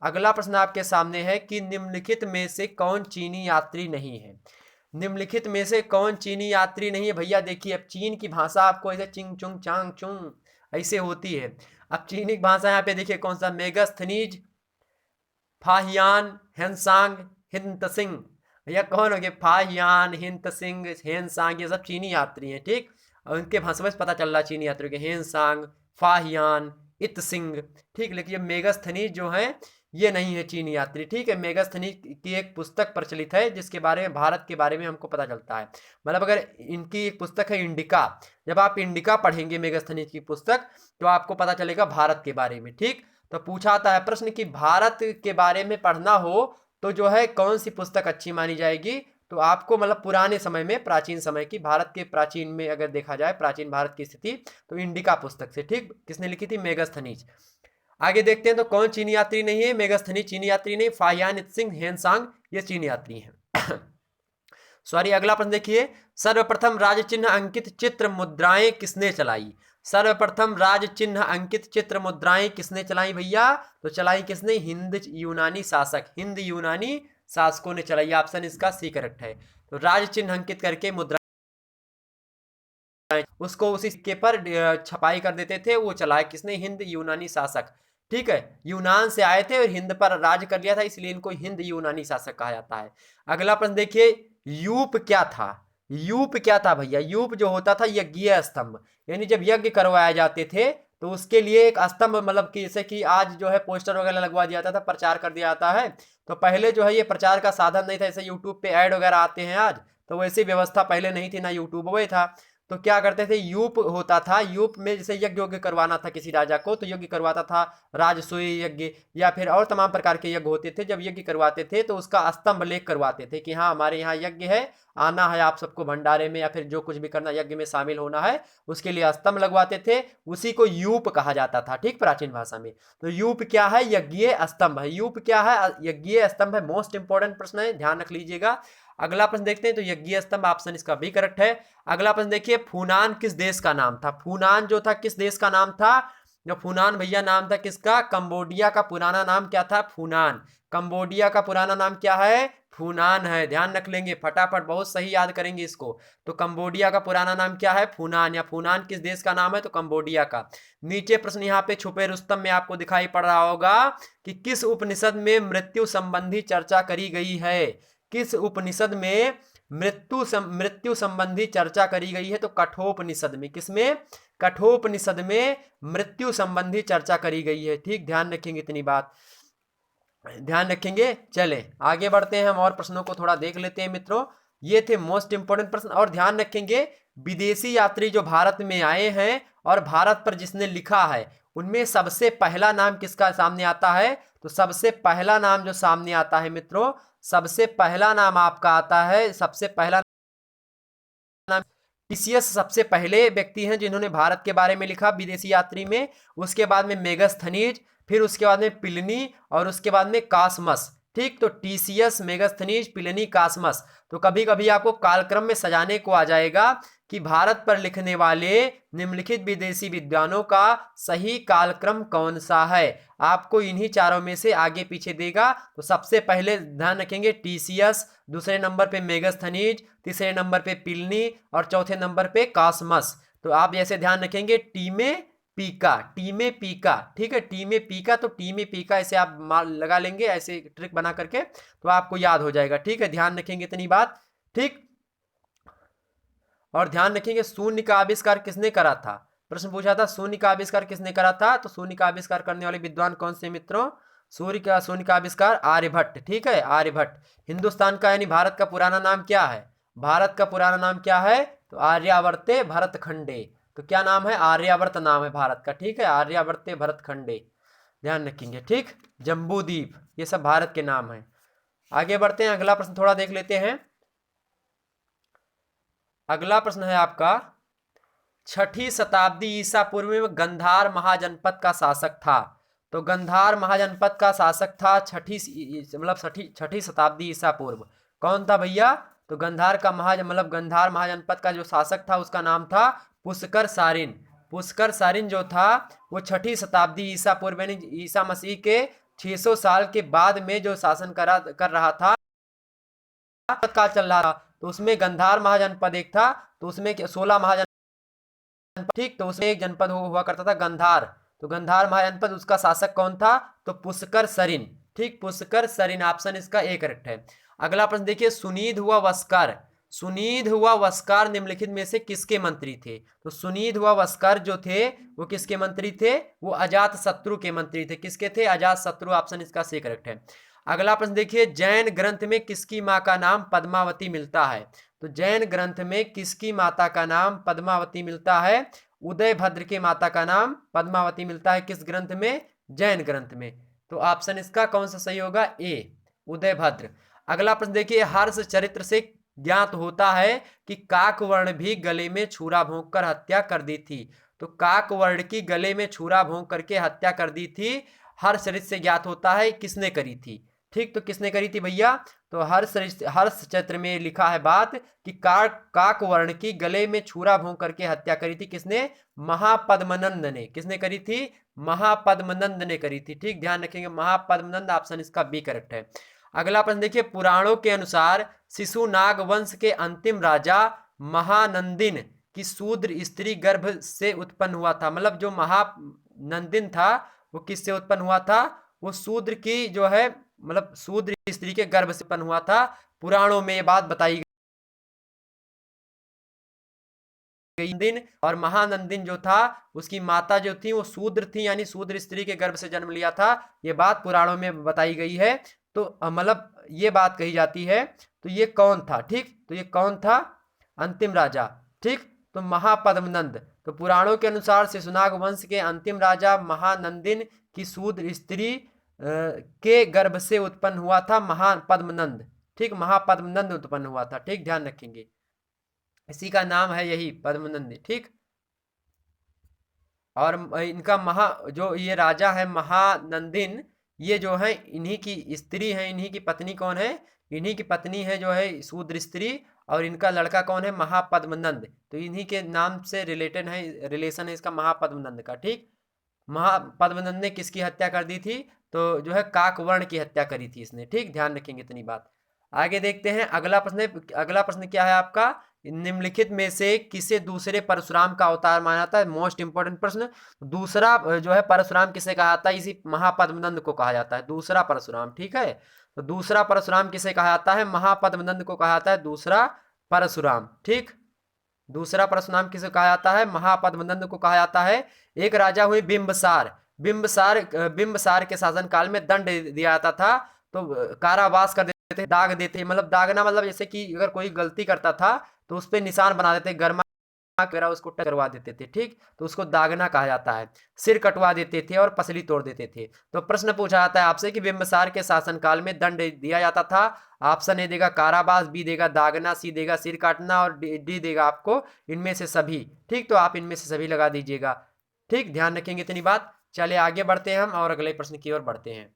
अगला प्रश्न आपके सामने है कि निम्नलिखित में से कौन चीनी यात्री नहीं है? निम्नलिखित में से कौन चीनी यात्री नहीं है? भैया देखिए, अब चीन की भाषा आपको ऐसे चिंग चुंग चांग चुंग ऐसे होती है। अब चीनी की भाषा यहाँ पे देखिए कौन सा, मेगस्थनीज, फाहियान, हेनसांग, हिंतसिंग। भैया कौन हो गए? फाहियान, हिंतसिंग, हेनसांग, ये सब चीनी यात्री हैं, ठीक। और उनके भाषा से पता चल रहा है चीनी यात्रियों के, हेनसांग, फाहियान, इतसिंग, ठीक। लेकिन ये मेगस्थनीज जो है ये नहीं है चीनी यात्री, ठीक है। मेगस्थनीज की एक पुस्तक प्रचलित है जिसके बारे में, भारत के बारे में हमको पता चलता है। मतलब अगर इनकी एक पुस्तक है इंडिका, जब आप इंडिका पढ़ेंगे मेगस्थनीज की पुस्तक तो आपको पता चलेगा भारत के बारे में, ठीक। तो पूछा आता है प्रश्न कि भारत के बारे में पढ़ना हो तो जो है कौन सी पुस्तक अच्छी मानी जाएगी? तो आपको मतलब पुराने समय में, प्राचीन समय की, भारत के प्राचीन में अगर देखा जाए प्राचीन भारत की स्थिति, तो इंडिका पुस्तक से, ठीक। किसने लिखी थी? मेगस्थनीज। आगे देखते हैं, तो कौन चीनी यात्री नहीं है? मेगस्थनीज चीनी यात्री नहीं, फाहियान, इत्सिंग, हेनसांग ये चीनी यात्री हैं। सॉरी, अगला प्रश्न देखिए, सर्वप्रथम राज चिन्ह अंकित चित्र मुद्राएं किसने चलाई? सर्वप्रथम राज चिन्ह अंकित चित्र मुद्राएं किसने चलाई भैया? तो चलाई किसने? हिंद यूनानी शासक, हिंद यूनानी शासकों ने चलाई। ऑप्शन इसका सी करेक्ट है। तो राज चिन्ह अंकित करके मुद्रा उसको उसी सिक्के पर छपाई कर देते थे, वो चलाए किसने? हिंद यूनानी शासक। ठीक है, यूनान से आए थे और हिंद पर राज कर लिया था, इसलिए इनको हिंद यूनानी शासक कहा जाता है। अगला प्रश्न देखिए, यूप क्या था? यूप क्या था भैया? यूप जो होता था यज्ञीय स्तंभ, यानी जब यज्ञ करवाए जाते थे तो उसके लिए एक स्तंभ, मतलब कि जैसे कि आज जो है पोस्टर वगैरह लगवा दिया जाता था, प्रचार कर दिया जाता है, तो पहले जो है ये प्रचार का साधन नहीं था। जैसे यूट्यूब पे ऐड वगैरह आते हैं आज, तो वैसी व्यवस्था पहले नहीं थी, ना यूट्यूब वही था। तो क्या करते थे, यूप होता था, यूप में जैसे यज्ञ योग्य करवाना था किसी राजा को, तो यज्ञ करवाता था, राजसूय यज्ञ या फिर और तमाम प्रकार के यज्ञ होते थे। जब यज्ञ करवाते थे तो उसका स्तंभ लेख करवाते थे कि हाँ हमारे यहाँ यज्ञ है, आना है आप सबको भंडारे में, या फिर जो कुछ भी करना यज्ञ में शामिल होना है, उसके लिए स्तंभ लगवाते थे। उसी को यूप कहा जाता था, ठीक, प्राचीन भाषा में। तो यूप क्या है? यज्ञीय स्तंभ है। यूप क्या है? यज्ञीय स्तंभ है। मोस्ट इंपॉर्टेंट प्रश्न है, ध्यान रख लीजिएगा। अगला प्रश्न देखते हैं, तो यज्ञीय स्तंभ ऑप्शन इसका भी करेक्ट है। अगला प्रश्न देखिए, फूनान किस देश का नाम था? फूनान जो था किस देश का नाम था? जो फूनान भैया नाम था किसका? कंबोडिया का पुराना नाम क्या था? फूनान। कंबोडिया का पुराना नाम क्या है? फूनान है। ध्यान रख लेंगे फटाफट, बहुत सही याद करेंगे इसको। तो कंबोडिया का पुराना नाम क्या है? फूनान। या फूनान किस देश का नाम है? तो कंबोडिया का। नीचे प्रश्न यहाँ पे छुपे रुस्तम में आपको दिखाई पड़ रहा होगा कि किस उपनिषद में मृत्यु संबंधी चर्चा करी गई है? किस उपनिषद में मृत्यु संबंधी चर्चा करी गई है? तो कठोपनिषद में। किसमें? कठोपनिषद में मृत्यु संबंधी चर्चा करी गई है। ठीक, ध्यान रखेंगे, इतनी बात ध्यान रखेंगे। चले आगे बढ़ते हैं, हम और प्रश्नों को थोड़ा देख लेते हैं मित्रों। ये थे मोस्ट इंपोर्टेंट प्रश्न। और ध्यान रखेंगे, विदेशी यात्री जो भारत में आए हैं और भारत पर जिसने लिखा है, उनमें सबसे पहला नाम किसका सामने आता है? तो सबसे पहला नाम जो सामने आता है मित्रों, सबसे पहला नाम आपका आता है, सबसे पहला नाम टीसीएस सबसे पहले व्यक्ति हैं जिन्होंने भारत के बारे में लिखा विदेशी यात्री में। उसके बाद में मेगास्थनीज, फिर उसके बाद में पिलनी, और उसके बाद में कासमस। ठीक, तो टीसीएस, मेगास्थनीज, पिलनी, कासमस। तो कभी कभी आपको कालक्रम में सजाने को आ जाएगा कि भारत पर लिखने वाले निम्नलिखित विदेशी विद्वानों का सही कालक्रम कौन सा है। आपको इन्हीं चारों में से आगे पीछे देगा। तो सबसे पहले ध्यान रखेंगे टीसीएस, दूसरे नंबर पे मेगास्थनीज, तीसरे नंबर पे पिलनी, और चौथे नंबर पे कासमस। तो आप ऐसे ध्यान रखेंगे, टी में पीका, टी में पीका। ठीक है, टी में पीका, तो टी में पीका ऐसे आप लगा लेंगे, ऐसे ट्रिक बना करके, तो आपको याद हो जाएगा। ठीक है, ध्यान रखेंगे इतनी बात। ठीक, और ध्यान रखेंगे, शून्य का आविष्कार किसने करा था? प्रश्न पूछा था शून्य का आविष्कार किसने करा था? तो शून्य का आविष्कार करने वाले विद्वान कौन से मित्रों? शून्य का आविष्कार आर्यभट्ट। ठीक है, आर्यभट्ट। हिंदुस्तान का यानी भारत का पुराना नाम क्या है? भारत का पुराना नाम क्या है? तो आर्यावर्ते भरतखंडे। तो क्या नाम है? आर्यावर्त नाम है भारत का। ठीक है, आर्यावर्ते भरतखंडे, ध्यान रखेंगे। ठीक, जम्बूद्वीप, ये सब भारत के नाम है। आगे बढ़ते हैं, अगला प्रश्न थोड़ा देख लेते हैं। अगला प्रश्न है आपका, 6ठी शताब्दी ईसा पूर्व में गंधार महाजनपद का शासक था। तो गंधार महाजनपद का शासक था छठी शताब्दी ईसा पूर्व, कौन था भैया? तो गंधार का गंधार महाजनपद का जो शासक था उसका नाम था पुष्कर सारिन। पुष्कर सारिन जो था वो 6ठी शताब्दी ईसा पूर्व यानी ईसा मसीह के 600 साल के बाद में जो शासन कर रहा था, का चल रहा था, तो उसमें गंधार महाजनपद एक था। तो उसमें 16 महाजनपद, ठीक, तो उसमें एक जनपद हुआ करता था गंधार। तो गंधार महाजनपद, उसका शासक कौन था? तो पुष्कर सरिन। ठीक, पुष्कर सरिन, ऑप्शन इसका ए करेक्ट है। अगला प्रश्न देखिए, सुनीध हुआ वस्कर, सुनीध हुआ वस्कर निम्नलिखित में से किसके मंत्री थे? तो सुनीध हुआ वस्कर जो थे वो किसके मंत्री थे? वो अजात शत्रु के मंत्री थे। किसके थे? अजात शत्रु, ऑप्शन इसका सी करेक्ट है। अगला प्रश्न देखिए, जैन ग्रंथ में किसकी मां का नाम पद्मावती मिलता है? तो जैन ग्रंथ में किसकी माता का नाम पद्मावती मिलता है? उदयभद्र के माता का नाम पद्मावती मिलता है। किस ग्रंथ में? जैन ग्रंथ में। तो ऑप्शन इसका कौन सा सही होगा? ए, उदयभद्र। अगला प्रश्न देखिए, हर्ष चरित्र से ज्ञात होता है कि काकवर्ण भी गले में छुरा भोंक कर हत्या कर दी थी। तो काकवर्ण की गले में छुरा भोंक करके हत्या कर दी थी, हर्ष चरित्र से ज्ञात होता है किसने करी थी। ठीक, तो किसने करी थी भैया? तो हर्ष चरित्र में लिखा है बात कि काक वर्ण की गले में छुरा भोंक करके हत्या करी थी किसने? महापद्मनंद ने। किसने करी थी? महापद्मनंद ने करी थी। ठीक, ध्यान रखेंगे, महापद्मनंद, ऑप्शन इसका बी करेक्ट है। अगला प्रश्न देखिए, पुराणों के अनुसार शिशुनाग वंश के अंतिम राजा महानंदिन की शूद्र स्त्री गर्भ से उत्पन्न हुआ था। मतलब जो महानंदिन था वो किससे उत्पन्न हुआ था? वो शूद्र की जो है, मतलब शूद्र स्त्री के गर्भ से उत्पन्न हुआ था। पुराणों में ये बात बताई गई। दिन और महानंदिन जो था उसकी माता जो थी वो शूद्र थी, यानी शूद्र स्त्री के गर्भ से जन्म लिया था। ये बात पुराणों में बताई गई है। तो मतलब ये बात कही जाती है। तो ये कौन था? ठीक, तो ये कौन था? अंतिम राजा। ठीक, तो महापद्मनंद। तो पुराणों के अनुसार शिशुनाग वंश के अंतिम राजा महानंदिन की शूद्र स्त्री के गर्भ से उत्पन्न हुआ था महापद्मनंद। ठीक, महापद्मनंद उत्पन्न हुआ था। ठीक, ध्यान रखेंगे, इसी का नाम है यही पद्मनंद। ठीक, और इनका जो ये राजा है महानंदिन, ये जो है इन्हीं की स्त्री है। इन्हीं की पत्नी कौन है? इन्हीं की पत्नी है जो है शूद्र स्त्री, और इनका लड़का कौन है? महापद्मनंद। तो इन्हीं के नाम से रिलेटेड है, रिलेशन है इसका महापद्मनंद का। ठीक, महापद्मनंद ने किसकी हत्या कर दी थी? तो जो है काकवर्ण की हत्या करी थी इसने। ठीक, ध्यान रखेंगे इतनी बात। आगे देखते हैं अगला प्रश्न। अगला प्रश्न क्या है आपका? निम्नलिखित में से किसे दूसरे परशुराम का अवतार माना जाता है? मोस्ट इंपोर्टेंट प्रश्न। दूसरा जो है परशुराम किसे कहा जाता है? इसी महापद्मनंद को कहा जाता है दूसरा परशुराम। ठीक है, तो दूसरा परशुराम किसे कहा जाता है? महापद्मनंद को कहा जाता है दूसरा परशुराम। ठीक, दूसरा परशुराम किसे कहा जाता है? महापद्मनंद को कहा जाता है। एक राजा हुए बिंबसार। बिंबसार के शासन काल में दंड दिया जाता था। तो कारावास कर देते थे, दाग देते, मतलब दागना मतलब जैसे कि अगर कोई गलती करता था तो उस पर निशान बना देते, गर्मा वगैरह उसको टच करवा देते थे। ठीक, तो उसको दागना कहा जाता है। सिर कटवा देते थे और पसली तोड़ देते थे। तो प्रश्न पूछा जाता है आपसे कि बिंबसार के शासनकाल में दंड दिया जाता था। ऑप्शन ए देगा कारावास, बी देगा दागना, सी देगा सिर काटना, और डी देगा आपको इनमें से सभी। ठीक, तो आप इनमें से सभी लगा दीजिएगा। ठीक, ध्यान रखेंगे इतनी बात। चलिए आगे बढ़ते हैं हम और अगले प्रश्न की ओर बढ़ते हैं।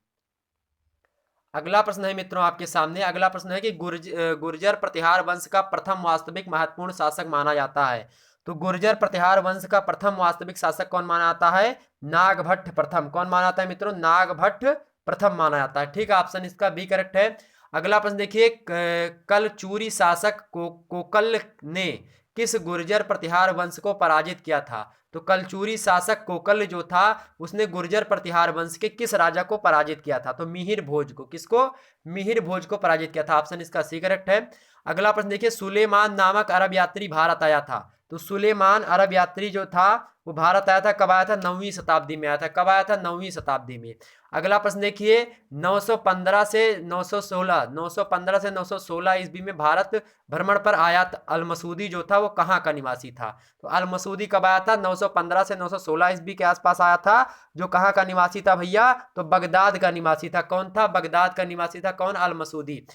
अगला प्रश्न है मित्रों आपके सामने। अगला प्रश्न है कि गुर्जर प्रतिहार वंश का प्रथम वास्तविक महत्वपूर्ण शासक माना जाता है। तो गुर्जर प्रतिहार वंश का प्रथम वास्तविक शासक कौन माना जाता है? नागभट्ट प्रथम। कौन माना जाता है मित्रों? नागभट्ट प्रथम माना जाता है। ठीक, ऑप्शन इसका बी करेक्ट है। अगला प्रश्न देखिए, कलचूरी शासक कोकल ने किस गुर्जर प्रतिहार वंश को पराजित किया था? तो कलचूरी शासक कोकल जो था उसने गुर्जर प्रतिहार वंश के किस राजा को पराजित किया था? तो मिहिर भोज को। किसको? मिहिर भोज को पराजित किया था। ऑप्शन इसका सी करेक्ट है। अगला प्रश्न देखिए, सुलेमान नामक अरब यात्री भारत आया था। तो सुलेमान अरब यात्री जो था वो भारत आया था। कब आया था? 9वीं शताब्दी में आया था। कब आया था? 9वीं शताब्दी में। अगला प्रश्न देखिए, 915 से 916 ईस्वी में भारत भ्रमण पर आया अल मसूदी जो था वो कहाँ का निवासी था? तो अल मसूदी कब आया था? 915 से 916 ईस्वी के आसपास आया था। जो कहाँ का निवासी था भैया? तो बगदाद का निवासी था। कौन था? बगदाद का निवासी था। कौन? अल मसूदी।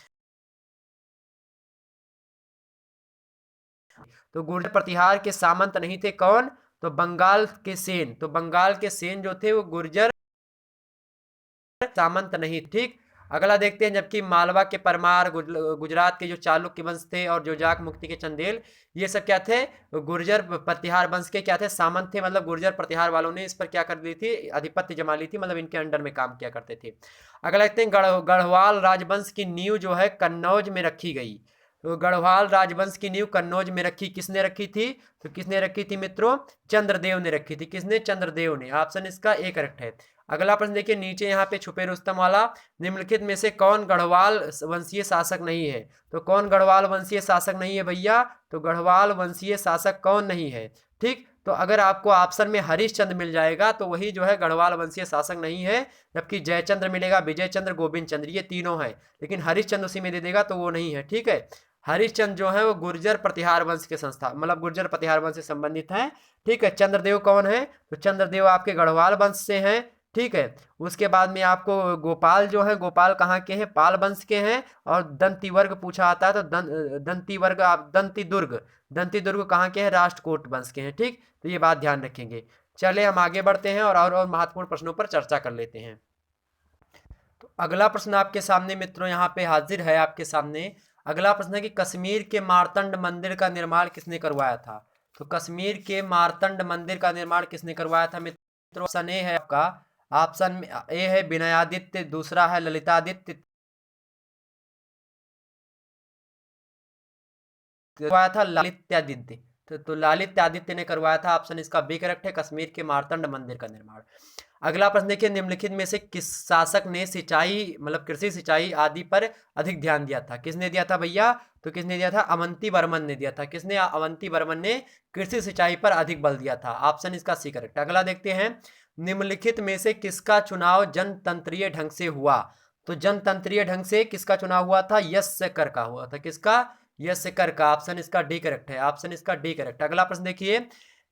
तो गुर्जर प्रतिहार के सामंत नहीं थे। कौन? तो बंगाल के सेन। तो बंगाल के सेन जो थे वो गुर्जर सामंत नहीं। ठीक, अगला देखते हैं, जबकि मालवा के परमार, गुजरात के जो चालुक्य वंश थे, और जो जाक मुक्ति के चंदेल, ये सब क्या थे? गुर्जर प्रतिहार वंश के क्या थे? सामंत थे। मतलब गुर्जर प्रतिहार वालों ने इस पर क्या कर दी थी? आधिपत्य जमा ली थी, मतलब इनके अंडर में काम किया करते थे। अगला देखते हैं, गढ़वाल राजवंश की नींव जो है कन्नौज में रखी गई। तो गढ़वाल राजवंश की नींव कन्नौज में रखी, किसने रखी थी? तो किसने रखी थी मित्रों? चंद्रदेव ने रखी थी। किसने? चंद्रदेव ने। ऑप्शन इसका ए करेक्ट है। अगला प्रश्न देखिए, नीचे यहाँ पे छुपे रुस्तम वाला, निम्नलिखित में से कौन गढ़वाल वंशीय शासक नहीं है? तो कौन गढ़वाल वंशीय शासक नहीं है भैया? तो गढ़वाल वंशीय शासक कौन नहीं है? ठीक, तो अगर आपको ऑप्शन में हरिश्चंद्र मिल जाएगा तो वही जो है गढ़वाल वंशीय शासक नहीं है। जबकि जयचंद्र मिलेगा, विजय चंद्र, गोविंद चंद्र, ये तीनों हैं। लेकिन हरिश्चंद्र उसी में दे देगा तो वो नहीं है। ठीक है, हरिश्चंद्र जो है वो गुर्जर प्रतिहार वंश के संस्था, मतलब गुर्जर प्रतिहार वंश से संबंधित हैं। ठीक है, चंद्रदेव कौन है? तो चंद्रदेव आपके गढ़वाल वंश से हैं। ठीक है, उसके बाद में आपको गोपाल जो है, गोपाल कहाँ के हैं? पाल वंश के हैं। और दंती वर्ग पूछा आता है तो दंती वर्ग, आप दंती दुर्ग कहाँ के हैं? राष्ट्रकूट वंश के हैं। ठीक, तो ये बात ध्यान रखेंगे। चले हम आगे बढ़ते हैं और महत्वपूर्ण प्रश्नों पर चर्चा कर लेते हैं। अगला प्रश्न आपके सामने मित्रों यहाँ पे हाजिर है आपके सामने। अगला प्रश्न है कि कश्मीर के मार्तंड मंदिर का निर्माण किसने करवाया था। तो कश्मीर के मार्तंड मंदिर का निर्माण किसने करवाया था मित्रों। ऑप्शन ए है आपका, ऑप्शन ए है विनयादित्य, दूसरा है ललितादित्य, करवाया था लालित्यादित्य। तो लालित्यादित्य ने करवाया था। ऑप्शन इसका बी करेक्ट है, कश्मीर के मार्तंड मंदिर का निर्माण। अगला प्रश्न देखिए, निम्नलिखित में से किस शासक ने सिंचाई मतलब कृषि सिंचाई आदि पर अधिक ध्यान दिया था। किसने दिया था भैया। तो किसने दिया था, अवंती वर्मन ने दिया था। किसने, अवंती वर्मन ने कृषि सिंचाई पर अधिक बल दिया था। ऑप्शन इसका सी करेक्ट। अगला देखते हैं, निम्नलिखित में से किसका चुनाव जनतंत्रीय ढंग से हुआ। तो जनतंत्रीय ढंग से किसका चुनाव हुआ था, यश कर का हुआ था। किसका, यश कर का। ऑप्शन इसका डी करेक्ट है, ऑप्शन इसका डी करेक्ट। अगला प्रश्न देखिए,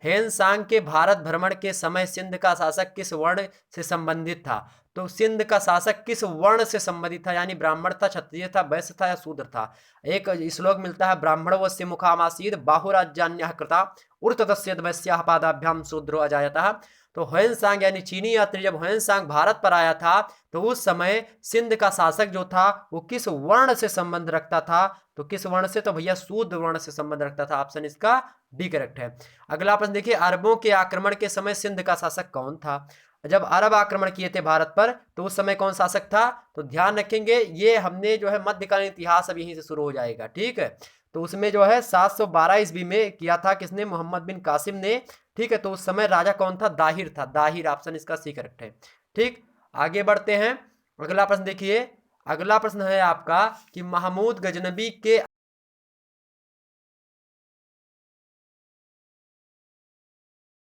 हेनसांग के भारत भ्रमण के समय सिंध का शासक किस वर्ण से संबंधित था। तो सिंध का शासक किस वर्ण से संबंधित था, यानी ब्राह्मण था, क्षत्रिय था, वैश्य था या शूद्र था। एक श्लोक मिलता है, ब्राह्मण वस्य मुखामासीद बाहुराज्यान्यः कृता उर्ततस्य वैश्याः पादाभ्याम शूद्रो अजायतः। तो ह्वेनसांग यानी चीनी यात्री जब ह्वेनसांग भारत पर आया था तो उस समय सिंध का शासक जो था वो किस वर्ण से संबंध रखता था। तो किस वर्ण से, तो भैया शूद्र वर्ण से संबंध रखता था। ऑप्शन इसका डी करेक्ट है। अगला प्रश्न देखिए, अरबों के आक्रमण के समय सिंध का शासक कौन था। जब अरब आक्रमण किए थे भारत पर तो उस समय कौन शासक था। तो ध्यान रखेंगे, ये हमने जो है मध्यकालीन इतिहास अब यहीं से शुरू हो जाएगा, ठीक है। तो उसमें जो है 712 ईस्वी में किया था किसने, मोहम्मद बिन कासिम ने, ठीक है। तो उस समय राजा कौन था, दाहिर था, दाहिर। ऑप्शन इसका सी करेक्ट है, ठीक। आगे बढ़ते हैं, अगला प्रश्न देखिए। अगला प्रश्न है आपका कि महमूद गजनबी के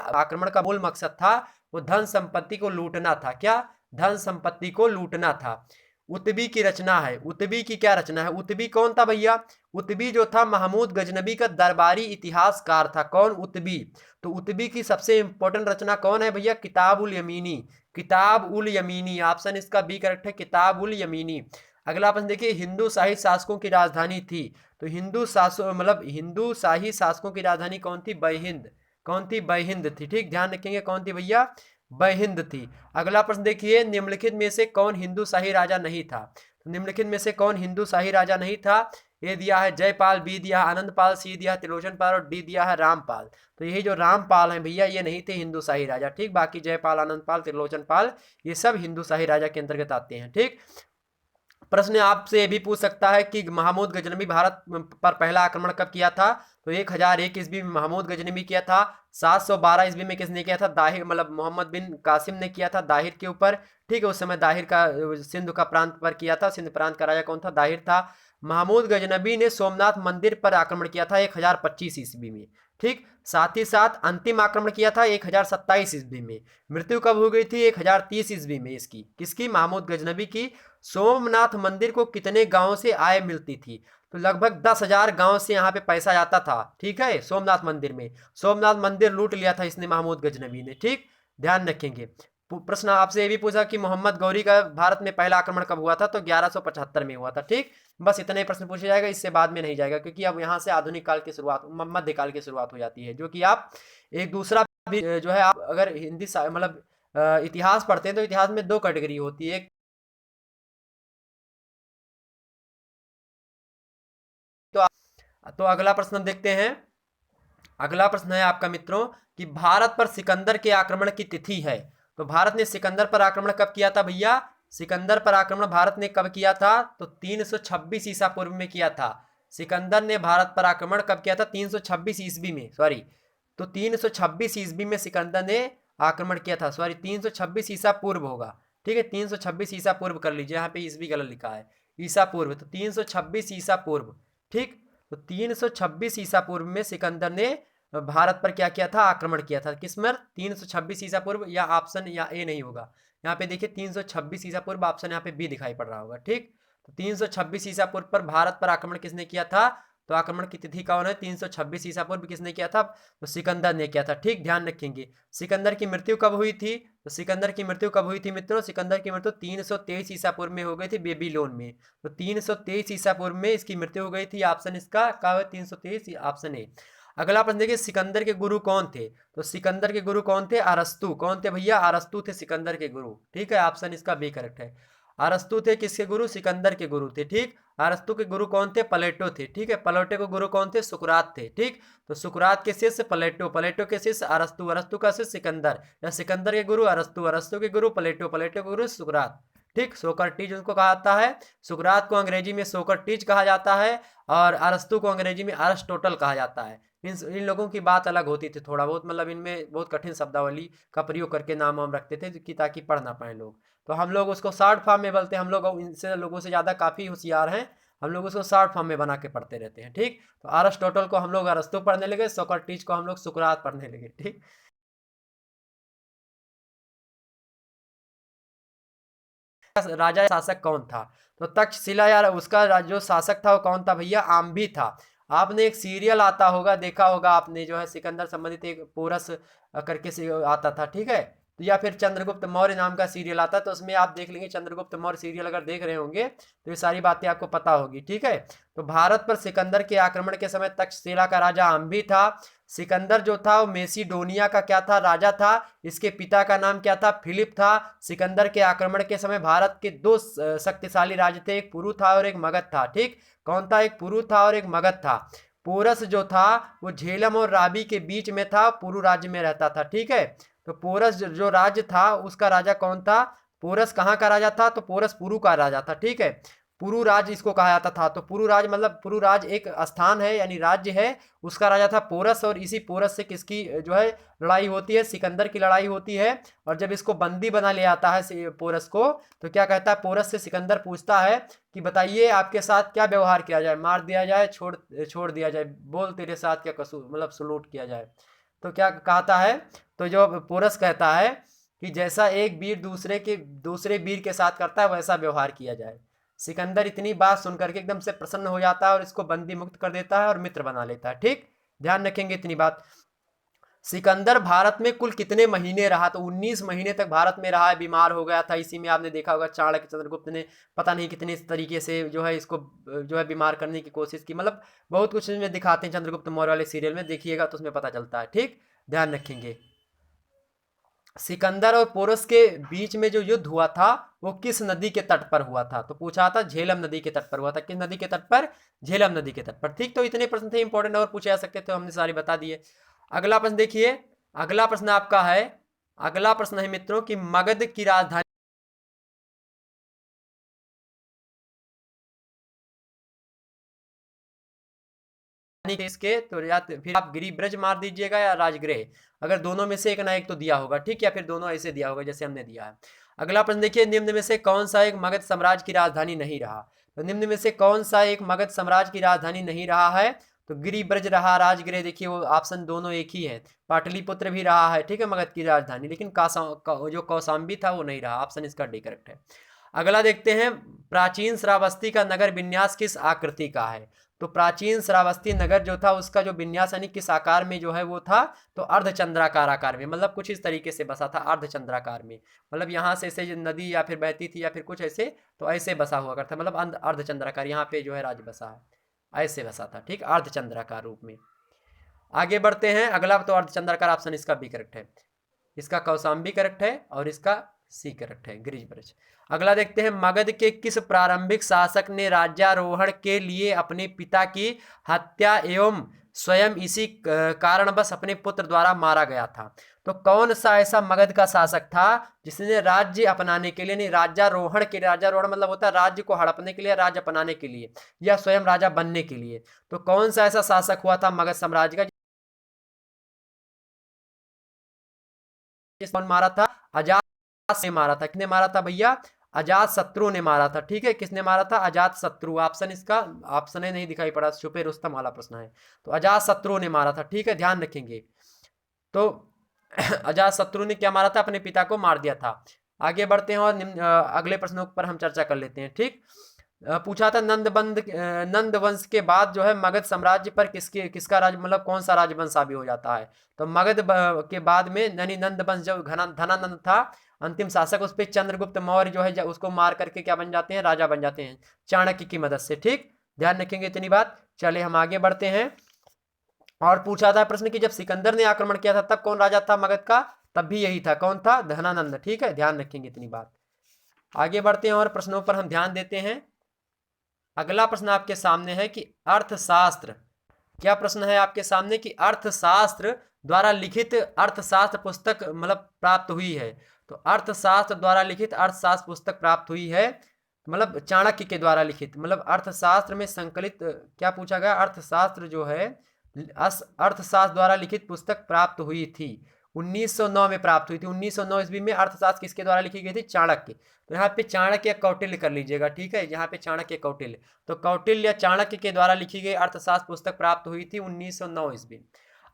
आक्रमण का मूल मकसद था वो धन संपत्ति को लूटना था। क्या, धन संपत्ति को लूटना था। उतबी की रचना है, उतबी की क्या रचना है। उतबी कौन था भैया, उतबी जो था महमूद गजनबी का दरबारी इतिहासकार था। कौन, उतबी। तो उतबी की सबसे इंपॉर्टेंट रचना कौन है भैया, किताब उल यमीनी, किताब उल यमीनी। ऑप्शन इसका बी करेक्ट है, किताब उल यमीनी। अगला प्रश्न देखिए, हिंदू शाही शासकों की राजधानी थी। तो हिंदू शासक मतलब हिंदू शाही शासकों की राजधानी कौन थी, बहिंद। कौन थी, बहिंद थी, ठीक। ध्यान रखेंगे कौन थी भैया, बहिंद थी। अगला प्रश्न देखिए, निम्नलिखित में से कौन हिंदू शाही राजा नहीं था। तो निम्नलिखित में से कौन हिंदू शाही राजा नहीं था। ए दिया है जयपाल, बी दिया है आनंदपाल, सी दिया है त्रिलोचन पाल और डी दिया है रामपाल। तो यही जो रामपाल है भैया ये नहीं थे हिंदू शाही राजा, ठीक। बाकी जयपाल, आनंदपाल, त्रिलोचन पाल ये सब हिंदू शाही राजा के अंतर्गत आते हैं, ठीक। प्रश्न आपसे भी पूछ सकता है कि महमूद गजनबी भारत पर पहला आक्रमण कब किया था। तो 1001 ईस्वी में महमूद गजनबी किया था। 712 ईस्वी में किसने किया था, दाहिर मतलब मोहम्मद बिन कासिम ने किया था दाहिर के ऊपर, ठीक है। उस समय दाहिर का सिंध का प्रांत पर किया था, सिंध प्रांत का राजा कौन था, दाहिर था। महमूद गजनबी ने सोमनाथ मंदिर पर आक्रमण किया था 1025 ईस्वी में, ठीक। साथ ही साथ अंतिम आक्रमण किया था 1027 ईस्वी में। मृत्यु कब हो गई थी, 1030 ईस्वी में इसकी, किसकी, महमूद गजनबी की। सोमनाथ मंदिर को कितने गांव से आय मिलती थी। तो लगभग 10,000 गांव से यहाँ पे पैसा आता था, ठीक है। सोमनाथ मंदिर में, सोमनाथ मंदिर लूट लिया था इसने महमूद गजनबी ने, ठीक। ध्यान रखेंगे। प्रश्न आपसे ये भी पूछा कि मोहम्मद गौरी का भारत में पहला आक्रमण कब हुआ था। तो 1175 में हुआ था, ठीक। बस इतने प्रश्न पूछे जाएगा, इससे बाद में नहीं जाएगा क्योंकि अब यहाँ से आधुनिक काल की शुरुआत, मध्यकाल की शुरुआत हो जाती है। जो कि आप एक दूसरा भी जो है, आप अगर हिंदी मतलब इतिहास पढ़ते हैं तो इतिहास में दो कैटेगरी होती है। एक तो अगला प्रश्न देखते हैं। अगला प्रश्न है आपका मित्रों कि भारत पर सिकंदर के आक्रमण की तिथि है। तो भारत ने सिकंदर पर आक्रमण कब किया था भैया। सिकंदर पर आक्रमण भारत ने कब किया था। तो 326 ईसा पूर्व में किया था। सिकंदर ने भारत पर आक्रमण कब किया था, 326 ईस्वी में, सॉरी। तो 326 ईस्वी में सिकंदर ने आक्रमण किया था, सॉरी 326 ईसा पूर्व होगा, ठीक है। 326 ईसा पूर्व कर लीजिए, यहाँ पे ईस्वी गलत लिखा है, ईसा पूर्व। तो 326 ईसा पूर्व, ठीक। तो 326 ईसा पूर्व में सिकंदर ने भारत पर क्या किया था, आक्रमण किया था। किस में, 326 ईसा पूर्व, या ऑप्शन या ए नहीं होगा। यहाँ पे देखिए 326 ईसा पूर्व, ऑप्शन यहाँ पे बी दिखाई पड़ रहा होगा, ठीक। तो 326 ईसा पूर्व पर भारत पर आक्रमण किसने किया था। तो आक्रमण की तिथि कौन है, 326 ईसा पूर्व किसने किया था, तो सिकंदर ने किया था, ठीक। ध्यान रखेंगे। सिकंदर की मृत्यु कब हुई थी। तो सिकंदर की मृत्यु कब हुई थी मित्रों, सिकंदर की मृत्यु 323 ईसा पूर्व में हो गई थी, बेबीलोन में। तो 323 ईसा पूर्व में इसकी मृत्यु हो गई थी। ऑप्शन इसका क्या है, 323, ऑप्शन ए। अगला प्रश्न देखिए, सिकंदर के गुरु कौन थे। तो सिकंदर के गुरु कौन थे, अरस्तु। कौन थे भैया, अरस्तु थे सिकंदर के गुरु, ठीक है। ऑप्शन इसका बी करेक्ट है। अरस्तु थे किसके गुरु? सिकंदर के गुरु थे। ठीक, अरस्तु के गुरु कौन थे? प्लेटो थे। ठीक है, प्लेटो के गुरु कौन थे? सुकरात थे। ठीक, तो सुकरात के शिष्य प्लेटो, प्लेटो के शिष्य अरस्तु, अरस्तु का शिष्य सिकंदर, या सिकंदर के गुरु अरस्तु, अरस्तु के गुरु प्लेटो, प्लेटो के गुरु सुकरात। ठीक, सोक्रेटिस उनको कहा जाता है। सुकरात को अंग्रेजी में सोक्रेटिस कहा जाता है और अरस्तु को अंग्रेजी में अरिस्टोटल कहा जाता है। इन लोगों की बात अलग होती थी थोड़ा बहुत, मतलब इनमें बहुत कठिन शब्दावली का प्रयोग करके नाम वाम रखते थे कि ताकि पढ़ ना पाए लोग। तो हम लोग उसको शॉर्ट फॉर्म में बोलते हैं। हम लोग इनसे लोगों से ज़्यादा काफ़ी होशियार हैं, हम लोग उसको शॉर्ट फॉर्म में बना के पढ़ते रहते हैं। ठीक, तो अरिस्टोटल को हम लोग अरस्तु पढ़ने लगे, सोक्रेटिस को हम लोग सुकरात पढ़ने लगे। ठीक, राजा शासक कौन था? तो तक्षशिला यार उसका जो शासक था वो कौन था भैया? आम्भी था। आपने एक सीरियल आता होगा, देखा होगा आपने, जो है सिकंदर संबंधित एक पोरस करके से आता था। ठीक है, तो या फिर चंद्रगुप्त मौर्य नाम का सीरियल आता है, तो उसमें आप देख लेंगे चंद्रगुप्त मौर्य सीरियल अगर देख रहे होंगे तो ये सारी बातें आपको पता होगी। ठीक है, तो भारत पर सिकंदर के आक्रमण के समय तक्षशिला का राजा आम्भी था। सिकंदर जो था वो मेसिडोनिया का क्या था? राजा था। इसके पिता का नाम क्या था? फिलिप था। सिकंदर के आक्रमण के समय भारत के दो शक्तिशाली राजा थे, एक पुरु था और एक मगध था। ठीक, कौन था? एक पुरु था और एक मगध था। पोरस जो था वो झेलम और रावी के बीच में था, पुरु राज्य में रहता था। ठीक है, तो पोरस जो राज्य था उसका राजा कौन था? पोरस कहाँ का राजा था? तो पोरस पुरु का राजा था। ठीक है, पुरु राज इसको कहा जाता था। तो पुरु राज मतलब पुरु राज एक स्थान है यानी राज्य है, उसका राजा था पोरस। और इसी पोरस से किसकी जो है लड़ाई होती है? सिकंदर की लड़ाई होती है। और जब इसको बंदी बना ले आता है पोरस को, तो क्या कहता है? पोरस से सिकंदर पूछता है कि बताइए आपके साथ क्या व्यवहार किया जाए, मार दिया जाए, छोड़ दिया जाए, बोल तेरे साथ क्या कसूर, मतलब सलूट किया जाए। तो क्या कहता है? तो जो पोरस कहता है कि जैसा एक वीर दूसरे वीर के साथ करता है वैसा व्यवहार किया जाए। सिकंदर इतनी बात सुनकर के एकदम से प्रसन्न हो जाता है और इसको बंदी मुक्त कर देता है और मित्र बना लेता है। ठीक, ध्यान रखेंगे इतनी बात। सिकंदर भारत में कुल कितने महीने रहा? तो 19 महीने तक भारत में रहा है, बीमार हो गया था। इसी में आपने देखा होगा चाणक्य चंद्रगुप्त ने पता नहीं कितने तरीके से जो है इसको जो है बीमार करने की कोशिश की, मतलब बहुत कुछ इसमें दिखाते हैं चंद्रगुप्त मौर्य वाले सीरियल में, देखिएगा तो उसमें पता चलता है। ठीक, ध्यान रखेंगे। सिकंदर और पोरस के बीच में जो युद्ध हुआ था वो किस नदी के तट पर हुआ था? तो पूछा था झेलम नदी के तट पर हुआ था। किस नदी के तट पर? झेलम नदी के तट पर। ठीक, तो इतने प्रश्न थे इंपॉर्टेंट, और पूछे जा सकते थे, हमने सारे बता दिए। अगला प्रश्न देखिए, अगला प्रश्न आपका है, अगला प्रश्न है मित्रों कि मगध की राजधानी इसके, तो या फिर आप गिरिब्रज मार दीजिएगा या राजगृह, अगर दोनों में से एक ना एक तो दिया होगा। ठीक, या फिर दोनों ऐसे दिया होगा जैसे हमने दिया है। अगला प्रश्न देखिए, निम्न में से कौन सा एक मगध साम्राज्य की राजधानी नहीं रहा? तो निम्न में से कौन सा एक मगध साम्राज्य की राजधानी नहीं रहा है? तो गिरिब्रज रहा, राजगृह देखिए वो ऑप्शन दोनों एक ही है। पाटलिपुत्र भी रहा है, ठीक है, मगध की राजधानी, लेकिन जो कौशाम्बी था वो नहीं रहा। ऑप्शन इसका डी करेक्ट है। अगला देखते हैं, प्राचीन श्रावस्ती का नगर विन्यास किस आकृति का है? तो प्राचीन श्रावस्ती नगर जो था उसका जो विन्यास यानी किस आकार में जो है वो था? तो अर्धचंद्राकार आकार में, मतलब कुछ इस तरीके से बसा था अर्धचंद्राकार में, मतलब यहाँ से ऐसे नदी या फिर बहती थी या फिर कुछ ऐसे, तो ऐसे बसा हुआ करता, मतलब अर्धचंद्राकार, यहाँ पे जो है राज बसा है, ऐसे बसा था। ठीक, अर्धचंद्राकार रूप में। आगे बढ़ते हैं, अगला तो अर्धचंद्राकार, ऑप्शन इसका भी करेक्ट है, इसका कौशाम्बी करेक्ट है और इसका सी करेक्ट है, गिरिब्रज। अगला देखते हैं, मगध के किस प्रारंभिक शासक ने राज्यारोहण के लिए अपने पिता की हत्या एवं स्वयं इसी कारणवश अपने पुत्र द्वारा मारा गया था? तो कौन सा ऐसा मगध का शासक था जिसने राज्य अपनाने के लिए, नहीं राज्यारोहण के लिए, राज्यारोहण मतलब होता है राज्य को हड़पने के लिए, राज्य अपनाने के लिए या स्वयं राजा बनने के लिए, तो कौन सा ऐसा शासक हुआ था मगध साम्राज्य का? कौन मारा था? अजात ने मारा था। किसने मारा था भैया? अजात शत्रु ने मारा था। ठीक है, किसने मारा था? अजात शत्रु। ऑप्शन इसका ऑप्शन नहीं दिखाई पड़ा, छुपे रुस्तम वाला प्रश्न है, तो अजात शत्रु ने मारा था। ठीक है, ध्यान रखेंगे। तो अजात शत्रु ने क्या मारा था? अपने पिता को मार दिया था। आगे बढ़ते हैं और अगले प्रश्नों पर हम चर्चा कर लेते हैं। ठीक, पूछा था नंद वंश के बाद जो है मगध साम्राज्य पर किसका राज, मतलब कौन सा राजवंश हावी हो जाता है? तो मगध के बाद में यानी नंद वंश जब धनानंद था अंतिम शासक, उस पर चंद्रगुप्त मौर्य जो है उसको मार करके क्या बन जाते हैं? राजा बन जाते हैं चाणक्य की मदद से। ठीक, ध्यान रखेंगे इतनी बात। चले हम आगे बढ़ते हैं, और पूछा था प्रश्न कि जब सिकंदर ने आक्रमण किया था तब कौन राजा था मगध का? तब भी यही था, कौन था? धनानंद। ठीक है, ध्यान रखेंगे इतनी बात। आगे बढ़ते हैं और प्रश्नों पर हम ध्यान देते हैं। अगला प्रश्न आपके सामने है कि अर्थशास्त्र, क्या प्रश्न है आपके सामने कि अर्थशास्त्र द्वारा लिखित अर्थशास्त्र पुस्तक मतलब प्राप्त हुई है। तो अर्थशास्त्र द्वारा लिखित अर्थशास्त्र पुस्तक प्राप्त हुई है, मतलब चाणक्य के द्वारा लिखित, मतलब अर्थशास्त्र में संकलित क्या पूछा गया, अर्थशास्त्र जो है अर्थशास्त्र द्वारा लिखित पुस्तक प्राप्त हुई थी, 1909 में प्राप्त हुई थी। 1909 ईस्वी में अर्थशास्त्र किसके द्वारा लिखी गई थी, चाणक्य। तो यहाँ पे चाणक्य कौटिल्य कर लीजिएगा, ठीक है, यहाँ पे चाणक्य कौटिल्य, तो कौटिल्य या चाणक्य के द्वारा लिखी गई अर्थशास्त्र पुस्तक प्राप्त हुई थी 1909 ईस्वी।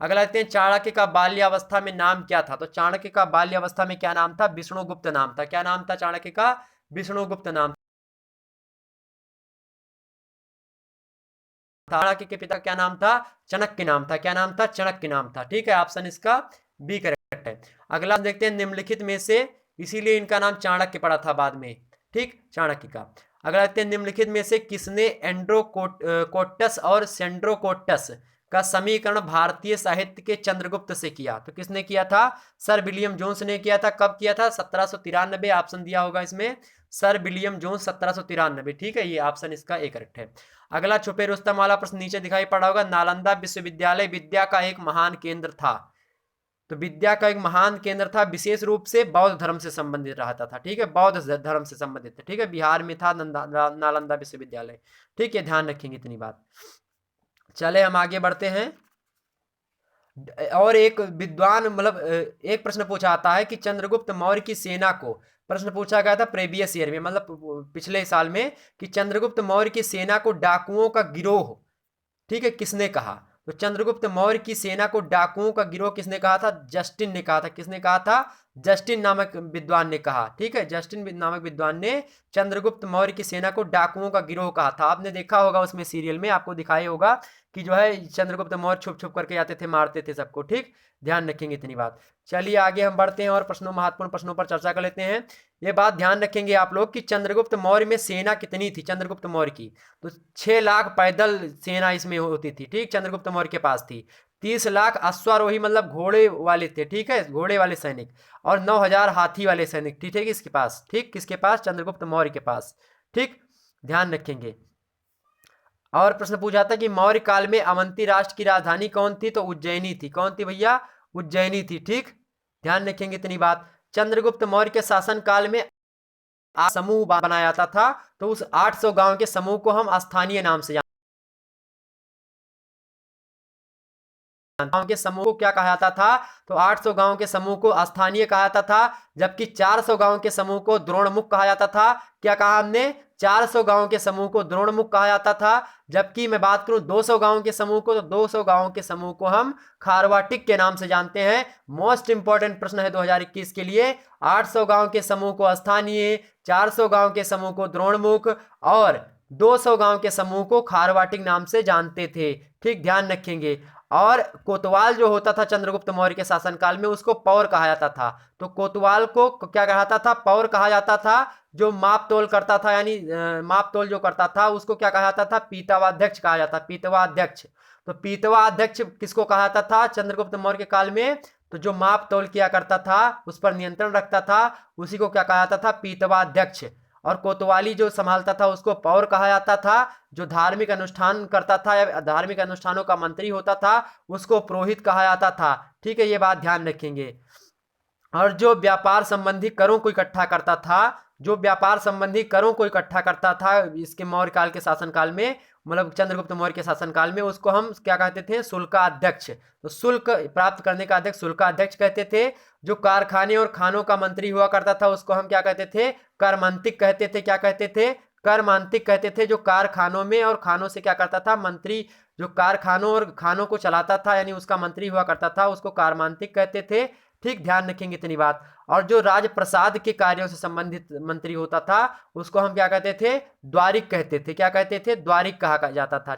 अगला देखते हैं, चाणक्य का बाल्यावस्था में नाम क्या था। तो चाणक्य का बाल्यावस्था में क्या नाम था, विष्णुगुप्त नाम था। क्या नाम था चाणक्य का, विष्णुगुप्त नाम। चाणक्य के पिता का क्या नाम था, चाणक्य नाम था। क्या नाम था, चाणक्य नाम था, ठीक है, ऑप्शन इसका बी करेक्ट है। अगला देखते हैं, निम्नलिखित में से, इसीलिए इनका नाम चाणक्य पड़ा था बाद में, ठीक, चाणक्य का। अगला देखते हैं, निम्नलिखित में से किसने एंड्रोकोटस और सेंड्रोकोटस का समीकरण भारतीय साहित्य के चंद्रगुप्त से किया। तो किसने किया था, सर विलियम जोन्स ने किया था। कब किया था, 1793, ऑप्शन दिया होगा इसमें, सर विलियम जोन्स 1793, ठीक है, ये ऑप्शन इसका ए करेक्ट है। अगला, छुपे रुस्तम वाला प्रश्न नीचे दिखाई पड़ा होगा, नालंदा विश्वविद्यालय विद्या का एक महान केंद्र था। तो विद्या का एक महान केंद्र था, विशेष रूप से बौद्ध धर्म से संबंधित रहता था, ठीक है, बौद्ध धर्म से संबंधित था, ठीक है, बिहार में था नालंदा विश्वविद्यालय, ठीक है, ध्यान रखेंगे इतनी बात। चले हम आगे बढ़ते हैं। और एक विद्वान मतलब एक प्रश्न पूछा आता है कि चंद्रगुप्त मौर्य की सेना को, प्रश्न पूछा गया था प्रीवियस ईयर में, मतलब पिछले साल में, कि चंद्रगुप्त मौर्य की सेना को डाकुओं का गिरोह, ठीक है, किसने कहा। तो चंद्रगुप्त मौर्य की सेना को डाकुओं का गिरोह किसने कहा था, जस्टिन ने कहा था। किसने कहा था, जस्टिन नामक विद्वान ने कहा, ठीक है, जस्टिन नामक विद्वान ने चंद्रगुप्त मौर्य की सेना को डाकुओं का गिरोह कहा था। आपने देखा होगा उसमें सीरियल में आपको दिखाया होगा कि जो है चंद्रगुप्त मौर्य छुप छुप करके आते थे, मारते थे सबको, ठीक, ध्यान रखेंगे इतनी बात। चलिए आगे हम बढ़ते हैं और प्रश्नों, महत्वपूर्ण प्रश्नों पर चर्चा कर लेते हैं। ये बात ध्यान रखेंगे आप लोग कि चंद्रगुप्त मौर्य में सेना कितनी थी, चंद्रगुप्त मौर्य की, तो 6 लाख पैदल सेना इसमें होती थी, ठीक, चंद्रगुप्त मौर्य के पास थी। 30 लाख अश्वारोही मतलब घोड़े वाले थे, ठीक है, घोड़े वाले सैनिक, और 9,000 हाथी वाले सैनिक, ठीक है, किसके पास, ठीक, किसके पास, चंद्रगुप्त मौर्य के पास, ठीक, ध्यान रखेंगे। और प्रश्न पूछा था कि मौर्य काल में अवंती राष्ट्र की राजधानी कौन थी, तो उज्जैनी थी। कौन थी भैया, उज्जैनी थी, ठीक, ध्यान रखेंगे इतनी बात। चंद्रगुप्त मौर्य के शासन काल में समूह बनाया जाता था, तो उस 800 गांव के समूह को हम स्थानीय नाम से गांव के समूह को क्या कहा जाता था, तो 800 गांव के समूह को स्थानीय कहा जाता था, जबकि 400 गांव के समूह को द्रोणमुख कहा जाता था। क्या कहा हमने, 400 गांव के समूह को द्रोणमुख कहा जाता था, जबकि मैं बात करूं 200 गांव के समूह को, तो 200 गांव के समूह को हम खारवाटिक के नाम से जानते हैं। मोस्ट इंपॉर्टेंट प्रश्न है 2021 के लिए, 800 गांव के समूह को स्थानीय, 400 गांव के समूह को द्रोणमुख, और 200 गांव के समूह को खारवाटिक नाम से जानते थे, ठीक, ध्यान रखेंगे। और कोतवाल जो होता था चंद्रगुप्त मौर्य के शासनकाल में, उसको पौर कहा जाता था। तो कोतवाल को क्या कहा जाता था, पौर कहा जाता था। जो माप तोल करता था, यानी माप तोल जो करता था, उसको क्या कहा जाता था, पीतवाध्यक्ष कहा जाता, पीतवाध्यक्ष। तो पीतवाध्यक्ष किसको कहा जाता था चंद्रगुप्त मौर्य के काल में, तो जो माप तोल किया करता था, उस पर नियंत्रण रखता था, उसी को क्या कहा जाता था, पीतवाध्यक्ष। और कोतवाली जो संभालता था उसको पौर कहा जाता था। जो धार्मिक अनुष्ठान करता था या धार्मिक अनुष्ठानों का मंत्री होता था, उसको पुरोहित कहा जाता था, ठीक है, ये बात ध्यान रखेंगे। और जो व्यापार संबंधी करों को इकट्ठा करता था, जो व्यापार संबंधी करों को इकट्ठा करता था इसके मौर्य काल के शासनकाल में, मतलब चंद्रगुप्त मौर्य के शासनकाल में, उसको हम क्या कहते थे, शुल्काध्यक्ष। तो शुल्क प्राप्त करने का अध्यक्ष शुल्काध्यक्ष कहते थे। जो कारखाने और खानों का मंत्री हुआ करता था, उसको हम क्या कहते थे, करमांतिक कहते थे। क्या कहते थे, करमांतिक कहते थे। जो कारखानों में और खानों से क्या करता था, मंत्री, जो कारखानों और खानों को चलाता था, यानी उसका मंत्री हुआ करता था, उसको कारमांतिक कहते थे, ठीक, ध्यान रखेंगे इतनी बात। और जो राजप्रसाद के कार्यों से संबंधित मंत्री होता था, उसको हम क्या कहते थे, द्वारिक कहते थे। क्या कहते थे, द्वारिक कहा जाता था,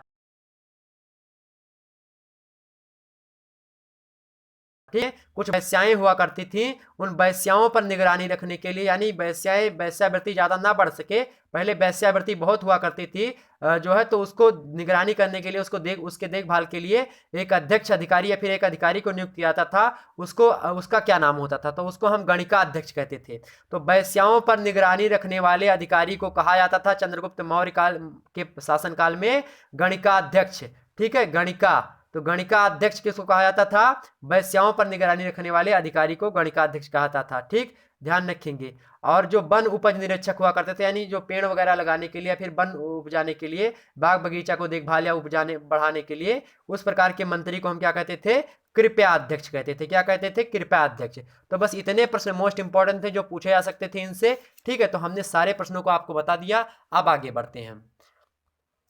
ठीक है। कुछ वैश्याएं हुआ करती थी, उन वैश्याओं पर निगरानी रखने के लिए, यानी वैश्यावृत्ति ज्यादा ना बढ़ सके, पहले वैश्यावृत्ति बहुत हुआ करती थी जो है, तो उसको निगरानी करने के लिए, उसके देखभाल के लिए एक अध्यक्ष अधिकारी या फिर एक अधिकारी को नियुक्त किया जाता था। उसको उसका क्या नाम होता था, तो उसको हम गणिका अध्यक्ष कहते थे। तो वैश्याओं पर निगरानी रखने वाले अधिकारी को कहा जाता था चंद्रगुप्त मौर्य काल के शासनकाल में गणिका अध्यक्ष। ठीक है, गणिका। तो गणिका अध्यक्ष किसको कहा जाता था? वैश्याओं पर निगरानी रखने वाले अधिकारी को गणिका अध्यक्ष कहा जाता था। ठीक, ध्यान रखेंगे। और जो वन उपज निरीक्षक हुआ करते थे, यानी जो पेड़ वगैरह लगाने के लिए या फिर वन उपजाने के लिए, बाग बगीचा को देखभाल या उपजाने बढ़ाने के लिए, उस प्रकार के मंत्री को हम क्या कहते थे? कृपया अध्यक्ष कहते थे। क्या कहते थे? कृपया अध्यक्ष। तो बस इतने प्रश्न मोस्ट इंपॉर्टेंट थे जो पूछे जा सकते थे इनसे। ठीक है, तो हमने सारे प्रश्नों को आपको बता दिया। अब आगे बढ़ते हैं।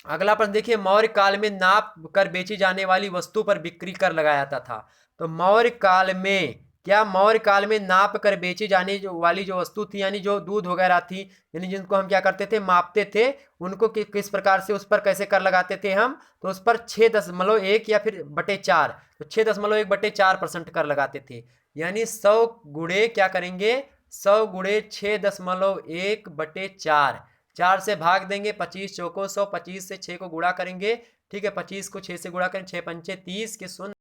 अगला प्रश्न देखिए, मौर्य काल में नाप कर बेची जाने वाली वस्तु पर बिक्री कर लगाया जाता था। तो मौर्य काल में मौर्य काल में नाप कर बेची जाने वाली जो वस्तु थी, यानी जो दूध वगैरह थी, यानी जिनको हम क्या करते थे? मापते थे, उनको किस प्रकार से, उस पर कैसे कर लगाते थे हम? तो उस पर 6.1 या फिर बटे 4, तो 6.1/4% कर लगाते थे। यानी 100 गुणे क्या करेंगे? 100 गुणे 6.1/4, 4 से भाग देंगे, 25 चौको 100, 25 से 6 को गुणा करेंगे। ठीक है, 25 को 6 से गुणा करें, 6 पंचे 30 के 0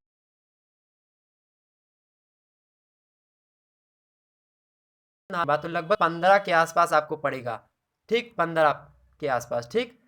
बात, तो लगभग 15 के आसपास आपको पड़ेगा। ठीक, 15 के आसपास। ठीक,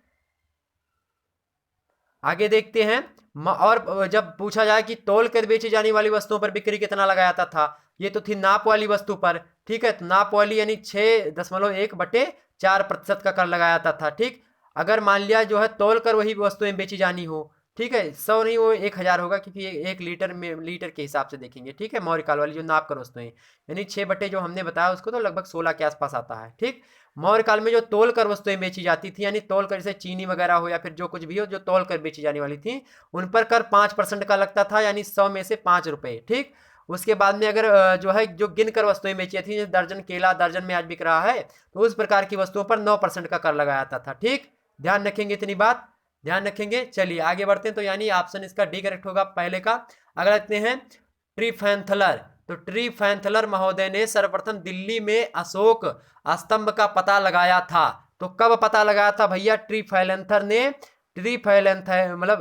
आगे देखते हैं। और जब पूछा जाए कि तौल कर बेची जाने वाली वस्तुओं पर बिक्री कितना लगाया जाता था, ये तो थी नाप वाली वस्तु पर। ठीक है, तो नाप वाली यानी 6.1/4% का कर लगाया जाता था। ठीक, अगर मान लिया जो है तौल कर वही वस्तुएं बेची जानी हो, ठीक है, 100 नहीं, वो 1000 होगा, क्योंकि 1 लीटर में लीटर के हिसाब से देखेंगे। ठीक है, मौर्य काल वाली जो नाप कर वस्तुएं, यानी 6 बटे जो हमने बताया उसको, तो लगभग 16 के आसपास आता है। ठीक, मौर्य काल में जो तौल कर वस्तुएं बेची जाती थी, यानी तौल कर जैसे चीनी वगैरह हो या फिर जो कुछ भी हो, जो तौल कर बेची जाने वाली थी, उन पर कर 5% का लगता था, यानी 100 में से 5 रुपए। ठीक, उसके बाद में अगर जो है जो गिन कर वस्तुएं बेची जाती थी, दर्जन केला दर्जन में आज बिक रहा है, तो उस प्रकार की वस्तुओं पर 9% का कर लगाया जाता था। ठीक, ध्यान रखेंगे, इतनी बात ध्यान रखेंगे। चलिए आगे बढ़ते हैं। तो यानी ऑप्शन इसका डी करेक्ट होगा पहले का। अगला देखते हैं, ट्रीफैंथलर। तो ट्रीफैंथलर महोदय ने सर्वप्रथम दिल्ली में अशोक स्तंभ का पता लगाया था। तो कब पता लगाया था भैया? ट्रीफैंथलर ने, ट्रीफैंथलर,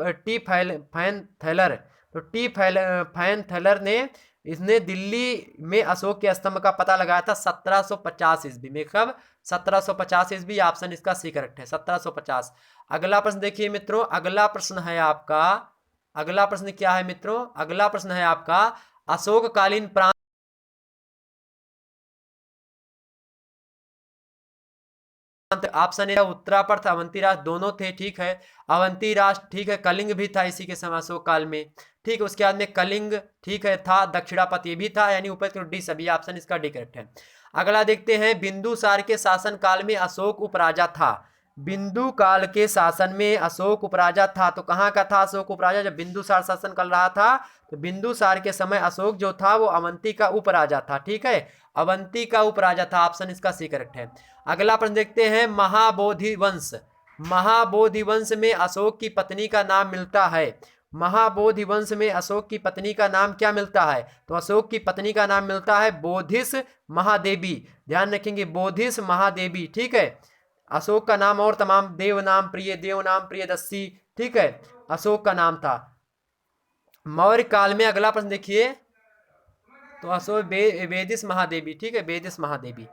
तो ट्रीफैंथलर ने इसने दिल्ली में अशोक के स्तंभ का पता लगाया था 1750 ईस्वी में। कब? 1750 ईस्वी। ऑप्शन इसका सी करेक्ट है, 1750। अगला प्रश्न देखिए मित्रों, अगला प्रश्न है आपका, अगला प्रश्न क्या है मित्रों? अगला प्रश्न है आपका, अशोककालीन प्रांत ऑप्शन है उत्तरापर्थ अवंती राष्ट्र, दोनों थे। ठीक है, अवंती राष्ट्र, ठीक है, कलिंग भी था इसी के समय अशोक काल में। ठीक है, उसके बाद में कलिंग, ठीक है, था, दक्षिणापथ ये भी था, यानी ऊपर डी सभी। ऑप्शन इसका डी करेक्ट है। अगला देखते हैं, बिंदुसार के शासन काल में अशोक उपराजा था। बिंदु काल के शासन में अशोक उपराजा था, तो कहाँ का था अशोक उपराजा? जब बिंदुसार शासन कर रहा था, तो बिंदुसार के समय अशोक जो था वो अवंती का उपराजा था। ठीक है, अवंती का उपराजा था। ऑप्शन इसका सी करेक्ट है। अगला प्रश्न देखते हैं, महाबोधि वंश। महाबोधि वंश में अशोक की पत्नी का नाम मिलता है। महाबोधि वंश में अशोक की पत्नी का नाम क्या मिलता है? तो अशोक की पत्नी का नाम मिलता है बोधिस महादेवी। ध्यान रखेंगे, बोधिस महादेवी। ठीक है, अशोक का नाम और तमाम देव नाम प्रियदर्शी, ठीक है, अशोक का नाम था। मौर्य काल में अगला प्रश्न देखिए, तो अशोक वेदिस महादेवी। ठीक है, वेदिस महादेवी।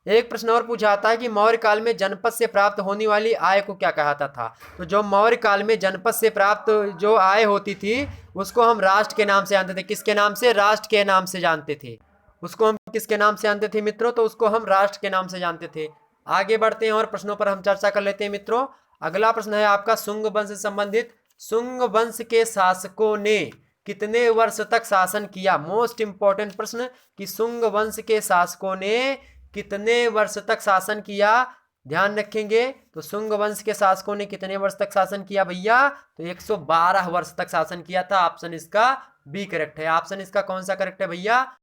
एक प्रश्न और पूछा जाता है कि मौर्य काल में जनपद से प्राप्त होने वाली आय को क्या कहा था? तो जो मौर्य काल में जनपद से प्राप्त जो आय होती थी, उसको हम राष्ट्र के नाम से जानते थे। किसके नाम से? राष्ट्र के नाम से जानते थे। उसको हम किसके नाम से जानते थे मित्रों? तो उसको हम राष्ट्र के नाम से जानते थे। आगे बढ़ते हैं और प्रश्नों पर हम चर्चा कर लेते हैं मित्रों। अगला प्रश्न है आपका शुंग वंश से संबंधित। शुंग वंश के शासकों ने कितने वर्ष तक शासन किया? मोस्ट इंपॉर्टेंट प्रश्न, कि शुंग वंश के शासकों ने कितने वर्ष तक शासन किया? ध्यान रखेंगे, तो शुंग वंश के शासकों ने कितने वर्ष तक शासन किया भैया? तो 112 वर्ष तक शासन किया था। ऑप्शन इसका बी करेक्ट है। ऑप्शन इसका कौन सा करेक्ट है भैया?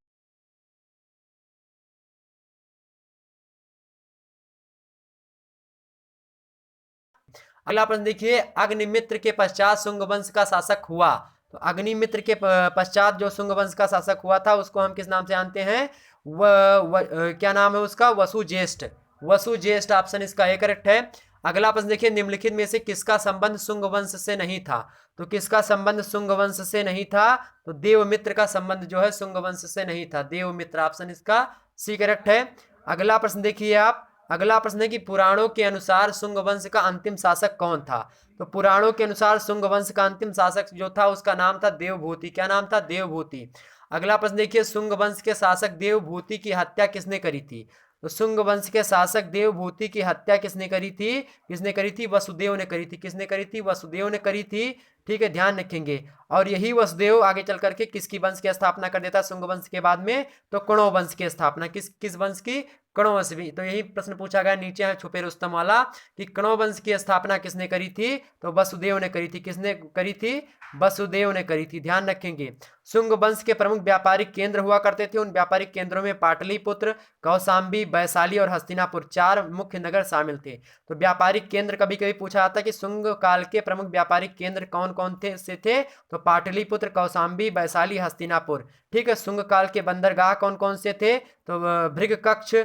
अगला प्रश्न देखिए, अग्निमित्र के पश्चात शुंग वंश का शासक हुआ। तो अग्निमित्र के पश्चात जो शुंग वंश का शासक हुआ था उसको हम किस नाम से जानते हैं? क्या नाम है उसका? वसुज्येष्ठ। वसुज्येष्ठ ऑप्शन इसका ए करेक्ट है। अगला प्रश्न देखिए, निम्नलिखित में से किसका संबंध शुंग वंश से नहीं था? तो किसका संबंध शुंग वंश से नहीं था? तो देवमित्र का संबंध जो है शुंग वंश से नहीं था। देवमित्र ऑप्शन इसका सी करेक्ट है। अगला प्रश्न देखिए आप, अगला प्रश्न है कि पुराणों के अनुसार शुंग वंश का अंतिम शासक कौन था? तो पुराणों के अनुसार शुंग वंश का अंतिम शासक जो था उसका नाम था देवभूति। क्या नाम था? देवभूति। अगला प्रश्न देखिए, शुंग वंश के शासक देवभूति की हत्या किसने करी थी? तो शुंग वंश के शासक देवभूति की हत्या किसने करी थी? किसने करी थी? वसुदेव ने करी थी। किसने करी थी? वसुदेव ने करी थी। ठीक है, ध्यान रखेंगे। और यही वसुदेव आगे चल करके किसकी वंश की स्थापना कर देता शुंग वंश के बाद में? तो कणव वंश की स्थापना। किस वंश की? कणव वंश भी। तो यही प्रश्न पूछा गया नीचे है छुपे रुस्तम वाला कि कणव वंश की स्थापना किसने करी थी? तो वसुदेव ने करी थी। किसने करी थी? वसुदेव ने करी थी। ध्यान रखेंगे। शुंग वंश के प्रमुख व्यापारिक केंद्र हुआ करते थे। उन व्यापारिक केंद्रों में पाटलिपुत्र, कौशाम्बी, वैशाली और हस्तिनापुर 4 मुख्य नगर शामिल थे। तो व्यापारिक केंद्र कभी कभी पूछा जाता है कि शुंग काल के प्रमुख व्यापारिक केंद्र कौन कौन थे? तो पाटलिपुत्र, कौशाम्बी, वैशाली, हस्तिनापुर। ठीक है, शुंग काल के बंदरगाह कौन कौन से थे? तो भृगकक्ष,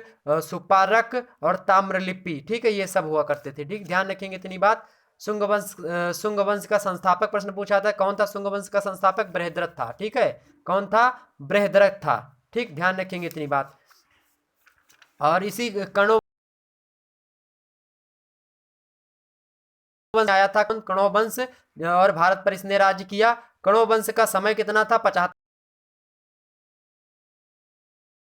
सुपारक और ताम्रलिपि। ठीक है, ये सब हुआ करते थे। ठीक, ध्यान रखेंगे इतनी बात। शुंग वंश का संस्थापक प्रश्न पूछा था, कौन था शुंग वंश का संस्थापक? बृहद्रथ था। ठीक है, कौन था? बृहद्रथ था। ठीक, ध्यान रखेंगे इतनी बात। और इसी कणो वंश आया था, कणो वंश, और भारत पर इसने राज्य किया। कणो वंश का समय कितना था? 75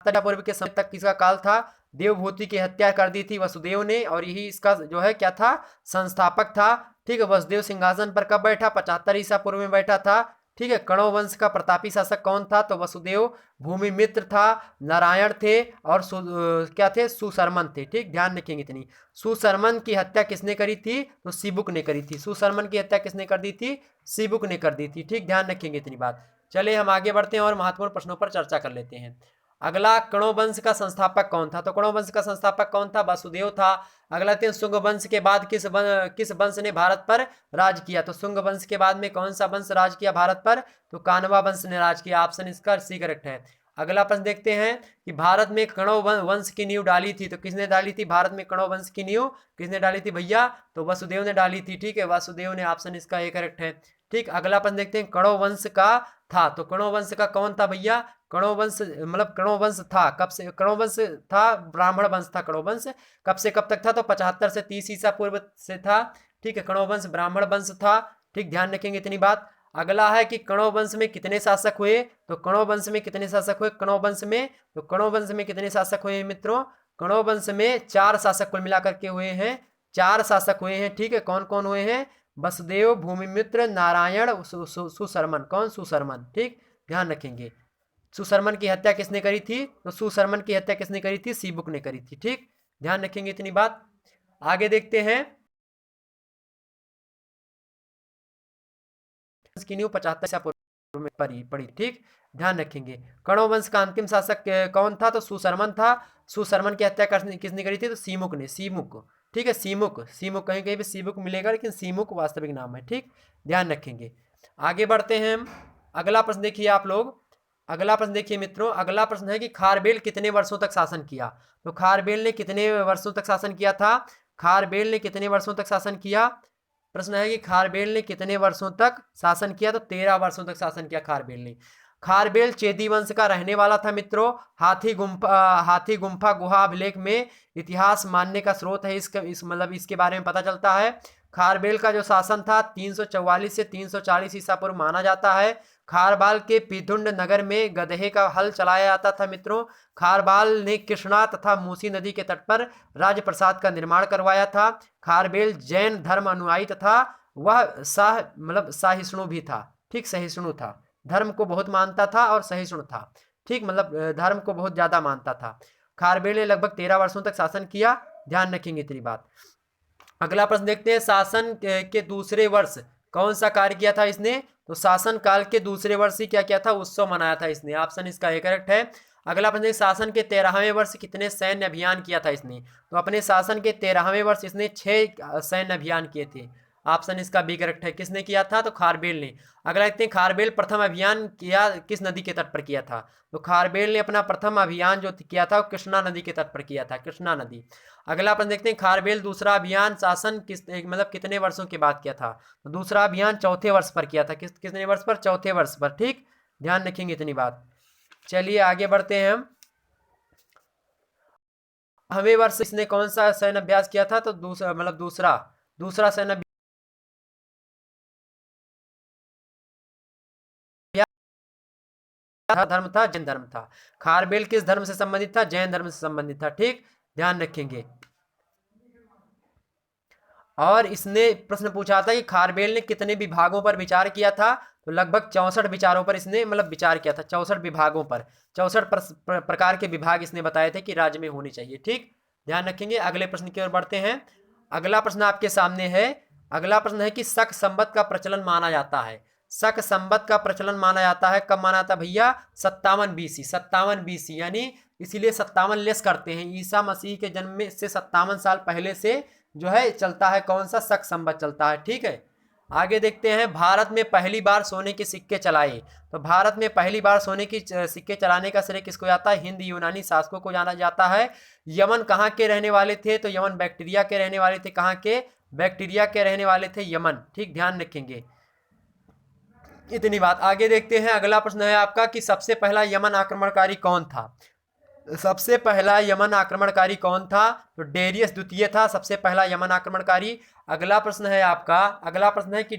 पूर्व के समय तक किसका काल था? देवभूति की हत्या कर दी थी वसुदेव ने, और यही इसका जो है क्या था? संस्थापक था। ठीक है, वसुदेव सिंहासन पर कब बैठा? 75 ईसा पूर्व में बैठा था। ठीक है, कणव वंश का प्रतापी शासक कौन था? तो वसुदेव। भूमि मित्र था, नारायण थे, और क्या थे? सुशर्मन थे। ठीक, ध्यान रखेंगे इतनी। सुशर्मन की हत्या किसने करी थी? तो सिबुक ने करी थी। सुशर्मन की हत्या किसने कर दी थी? सिबुक ने कर दी थी। ठीक, ध्यान रखेंगे इतनी बात। चलिए हम आगे बढ़ते हैं और महत्वपूर्ण प्रश्नों पर चर्चा कर लेते हैं। अगला, कणव वंश का संस्थापक कौन था? तो कणव वंश का संस्थापक कौन था? वसुदेव था। अगला, शुंग वंश के बाद किस वंश ने भारत पर राज किया? तो शुंग वंश के बाद में कौन सा वंश राज किया भारत पर? तो कानवा वंश ने राज किया। ऑप्शन इसका सी करेक्ट है। अगला प्रश्न देखते हैं कि भारत में कणव वंश की नींव डाली थी। तो किसने डाली थी भारत में कणव वंश की नींव? किसने डाली थी भैया? तो वसुदेव ने डाली थी। ठीक है, वसुदेव ने। ऑप्शन इसका ए करेक्ट है। ठीक, अगला प्रश्न देखते हैं, कणव वंश का था। तो कणव वंश का कौन था भैया? कणव वंश मतलब कणव वंश था कब से? कणव वंश था ब्राह्मण वंश था कणव वंश। कब से कब तक था? तो 75 से 30 ईसा पूर्व से था। ठीक है, कणव वंश ब्राह्मण वंश था। ठीक, ध्यान रखेंगे इतनी बात। अगला है कि कणव वंश में कितने शासक हुए? तो कणव वंश में कितने शासक हुए? कणव वंश में, तो कणव वंश में कितने शासक हुए मित्रों? कणव वंश में 4 शासक कुल मिलाकर के हुए हैं। 4 शासक हुए हैं। ठीक है, कौन कौन हुए हैं? वसुदेव, भूमिमित्र, नारायण, सुशर्मन। कौन? सुशर्मन। ठीक, ध्यान रखेंगे। सुशर्मन की हत्या किसने करी थी? तो सुशर्मन की हत्या किसने करी थी? सीबुक ने करी थी। ठीक, ध्यान रखेंगे इतनी बात। आगे देखते हैं, की न्यू 75 ईसा पूर्व में पड़ी। ठीक, ध्यान रखेंगे। कणव वंश का अंतिम शासक कौन था? तो सुशर्मन था। सुशर्मन की हत्या किसने करी थी? तो सीमुक ने। सीमुक। ठीक है, सीमुक। सीमुक कहीं कहीं पे सीमुक मिलेगा, लेकिन सीमुक वास्तविक नाम है। ठीक, ध्यान रखेंगे। आगे बढ़ते हैं हम। अगला प्रश्न देखिए आप लोग। अगला प्रश्न देखिए मित्रों, अगला प्रश्न है कि खारबेल कितने वर्षों तक शासन किया? तो खारबेल ने कितने वर्षों तक शासन किया था? खारबेल ने कितने वर्षों तक शासन किया? प्रश्न है कि खारबेल ने कितने वर्षों तक शासन किया? तो 13 वर्षों तक शासन किया खारबेल ने। खारबेल चेदी वंश का रहने वाला था मित्रों। हाथी गुम्फा गुहा अभिलेख में इतिहास मानने का स्रोत है। मतलब इसके बारे में पता चलता है। खारबेल का जो शासन था 344 से 340 ईसा पूर्व माना जाता है। खारबाल के पिथुंड नगर में गधे का हल चलाया जाता था मित्रों। खारबाल ने कृष्णा तथा मूसी नदी के तट पर राजप्रसाद का निर्माण करवाया था। खारबेल जैन धर्म अनुयायी तथा वह सहिष्णु भी था। ठीक, सहिष्णु था, धर्म को बहुत मानता था और सहिष्णु था। ठीक, मतलब धर्म को बहुत ज्यादा मानता था। खारबेल ने लगभग 13 वर्षों तक शासन किया। ध्यान रखेंगे इतनी बात। अगला प्रश्न देखते हैं, शासन के दूसरे वर्ष कौन सा कार्य किया था इसने? तो शासन काल के दूसरे वर्ष ही क्या किया था? उत्सव मनाया था इसने। ऑप्शन इसका ए करेक्ट है। अगला प्रश्न, शासन के 13वें वर्ष कितने सैन्य अभियान किया था इसने? तो अपने शासन के 13वें वर्ष इसने 6 सैन्य अभियान किए थे। ऑप्शन इसका बी करेक्ट है। किसने किया था? तो खारबेल ने। अगला देखते हैं, खारबेल प्रथम अभियान किया किस नदी के तट पर किया था? तो खारबेल ने अपना प्रथम अभियान जो किया था वो कृष्णा नदी के तट पर किया था, कृष्णा नदी। अगला अपन देखते हैं, खारबेल दूसरा अभियान शासन मतलब कितने वर्षों के बाद किया था? तो दूसरा अभियान चौथे वर्ष पर किया था। कितने वर्ष पर? चौथे वर्ष पर। ठीक, ध्यान रखेंगे इतनी बात। चलिए आगे बढ़ते हैं हम। हमें वर्ष इसने कौन सा सैन्य अभ्यास किया था? तो दूसरा मतलब दूसरा दूसरा सैन्य धर्म था, जैन धर्म था। खारबेल किस धर्म से संबंधित था? जैन धर्म से संबंधित था। ठीक, ध्यान रखेंगे। और इसने प्रश्न पूछा था कि खारबेल ने कितने विभागों पर विचार किया था? तो लगभग 64 विचारों पर इसने मतलब विचार किया था, 64 विभागों पर। 64 प्रकार के विभाग इसने बताए थे कि राज्य में होने चाहिए। ठीक, ध्यान रखेंगे। अगले प्रश्न की ओर बढ़ते हैं। अगला प्रश्न आपके सामने है। अगला प्रश्न है कि शक संवत का प्रचलन माना जाता है। शक संवत का प्रचलन माना जाता है, कब माना जाता है भैया? 57 बीसी, 57 बीसी, यानी इसीलिए 57 लेस करते हैं। ईसा मसीह के जन्म में से 57 साल पहले से जो है चलता है कौन सा? शक संवत चलता है। ठीक है, आगे देखते हैं। भारत में पहली बार सोने के सिक्के चलाए। तो भारत में पहली बार सोने की सिक्के चलाने का श्रेय किसको जाता है? हिंद यूनानी शासकों को जाना जाता है। यमन कहाँ के रहने वाले थे? तो यमन बैक्टीरिया के रहने वाले थे। कहाँ के? बैक्टीरिया के रहने वाले थे, यमन। ठीक, ध्यान रखेंगे इतनी बात। आगे देखते हैं। अगला प्रश्न है आपका कि सबसे पहला यमन आक्रमणकारी कौन था? सबसे पहला यमन आक्रमणकारी कौन था? तो डेरियस द्वितीय था सबसे पहला यमन आक्रमणकारी। अगला प्रश्न है आपका, अगला प्रश्न है कि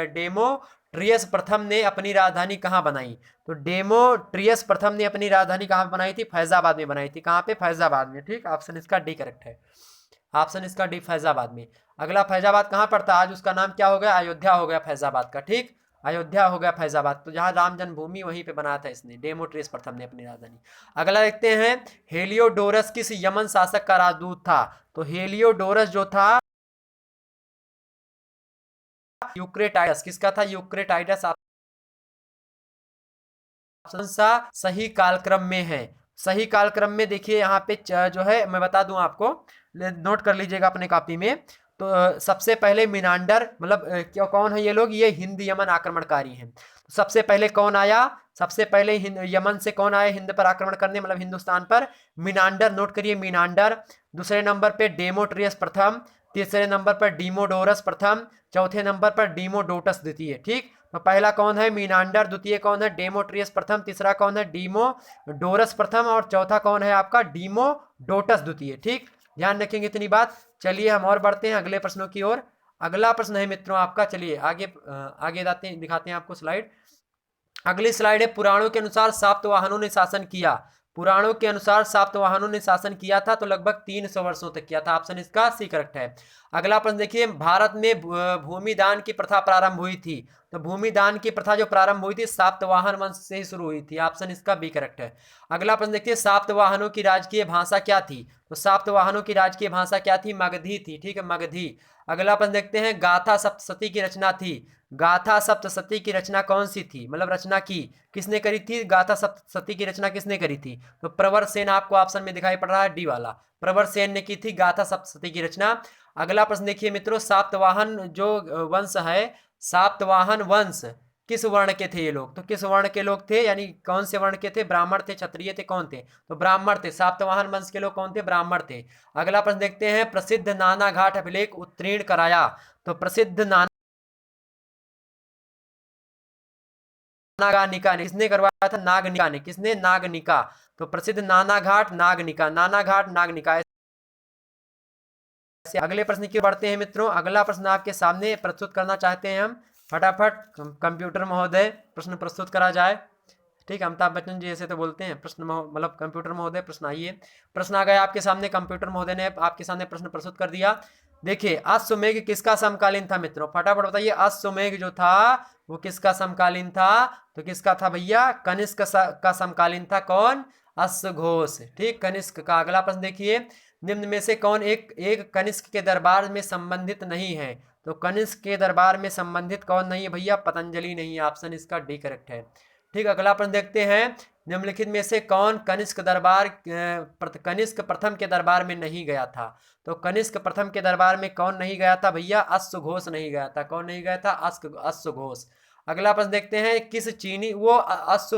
डेमोट्रियस प्रथम ने अपनी राजधानी कहाँ बनाई? तो डेमोट्रियस प्रथम ने अपनी राजधानी कहाँ बनाई थी? फैजाबाद में बनाई थी। कहाँ पे? फैजाबाद में। ठीक, ऑप्शन इसका डी करेक्ट है। ऑप्शन इसका डी, फैजाबाद में। अगला, फैजाबाद कहाँ पड़ता? आज उसका नाम क्या हो गया? अयोध्या हो गया फैजाबाद का। ठीक, अयोध्या हो गया फैजाबाद। तो जहां राम जन्मभूमि वहीं पे बनाया था इसने, डेमोट्रियस प्रथम ने अपनी राजधानी। अगला देखते हैं, हेलियोडोरस किस यमन शासक का राजदूत था? तो हेलियोडोरस जो था यूक्रेटाइडस, किसका था? यूक्रेटाइडस। ऑप्शन सा सही कालक्रम में है। सही कालक्रम में देखिए यहाँ पे जो है मैं बता दूं आपको, नोट कर लीजिएगा अपने कॉपी में। तो सबसे पहले मिनांडर, मतलब क्या कौन है ये लोग? ये हिंद यमन आक्रमणकारी हैं। तो सबसे पहले कौन आया? सबसे पहले यमन से कौन आया हिंद पर आक्रमण करने, मतलब हिंदुस्तान पर? मिनांडर, नोट करिए मिनांडर। दूसरे नंबर पे डेमोट्रियस प्रथम। तीसरे नंबर पर डीमोडोरस प्रथम। चौथे नंबर पर डीमोडोटस द्वितीय। ठीक, तो पहला कौन है? मीनांडर। द्वितीय कौन है? डेमोट्रियस प्रथम। तीसरा कौन है? डीमोडोरस प्रथम। और चौथा कौन है आपका? डीमोडोटस द्वितीय। ठीक, ध्यान रखेंगे इतनी बात। चलिए हम और बढ़ते हैं अगले प्रश्नों की ओर। अगला प्रश्न है मित्रों आपका, चलिए आगे आगे दिखाते हैं आपको स्लाइड। अगली स्लाइड है, पुराणों के अनुसार सातवाहनों ने शासन किया। पुराणों के अनुसार सातवाहनों ने शासन किया था, तो लगभग 300 वर्षों तक किया था। ऑप्शन इसका सी करेक्ट है। अगला प्रश्न देखिए, भारत में भूमि दान की प्रथा प्रारंभ हुई थी। तो भूमि दान की प्रथा जो प्रारंभ हुई थी सातवाहन वंश से ही शुरू हुई थी। ऑप्शन इसका बी करेक्ट है। अगला प्रश्न देखिए, सातवाहनों की राजकीय भाषा क्या थी? तो सातवाहनों की राजकीय भाषा क्या थी? मगधी थी। ठीक है, मगधी। अगला प्रश्न देखते हैं, गाथा सप्तशती की रचना थी। गाथा सप्तशती की रचना कौन सी थी, मतलब रचना की किसने करी थी? गाथा सप्तशती की रचना किसने करी थी? तो प्रवर सेन आपको ऑप्शन में दिखाई पड़ रहा है, डी वाला। प्रवर सेन ने की थी गाथा सप्तशती की रचना। अगला प्रश्न देखिए मित्रों, सातवाहन जो वंश है, सातवाहन वंश किस वर्ण के थे ये लोग? तो किस वर्ण के लोग थे, यानी कौन से वर्ण के थे? ब्राह्मण थे, क्षत्रिय थे, कौन थे? तो ब्राह्मण थे। सातवाहन वंश के लोग कौन थे? ब्राह्मण थे। अगला प्रश्न देखते हैं, प्रसिद्ध नाना घाट अभिलेख उत्तीर्ण कराया। तो प्रसिद्ध नागनिका ने किसने करवाया था? नागनिका ने। किसने? नागनिका। तो प्रसिद्ध नाना घाट नागनिका, नाना घाट नागनिका। अगले प्रश्न की बढ़ते हैं मित्रों। अगला प्रश्न आपके सामने प्रस्तुत करना चाहते हैं हम, फटाफट कंप्यूटर महोदय प्रश्न प्रस्तुत करा जाए। ठीक है, अमिताभ बच्चन जी ऐसे तो बोलते हैं, प्रश्न मतलब कंप्यूटर महोदय प्रश्न आइए। प्रश्न आ गया आपके सामने, कंप्यूटर महोदय ने आपके सामने प्रश्न प्रस्तुत कर दिया। देखिए, अश्वमेघ किसका समकालीन था मित्रों? फटाफट बताइए, अश्वमेघ जो था वो किसका समकालीन था? तो किसका था भैया? कनिष्क का समकालीन था। कौन? अश्वघोष। ठीक, कनिष्क का। अगला प्रश्न देखिए, निम्न में से कौन एक कनिष्क के दरबार में संबंधित नहीं है? तो कनिष्क के दरबार में संबंधित कौन नहीं है भैया? पतंजलि नहीं है। ऑप्शन इसका डी करेक्ट है। ठीक, अगला प्रश्न देखते हैं, निम्नलिखित में से कौन कनिष्क प्रथम के दरबार में नहीं गया था? तो कनिष्क प्रथम के दरबार में कौन नहीं गया था भैया? अश्वघोष नहीं गया था। कौन नहीं गया था? अश्वघोष। अगला प्रश्न देखते हैं, किस चीनी वो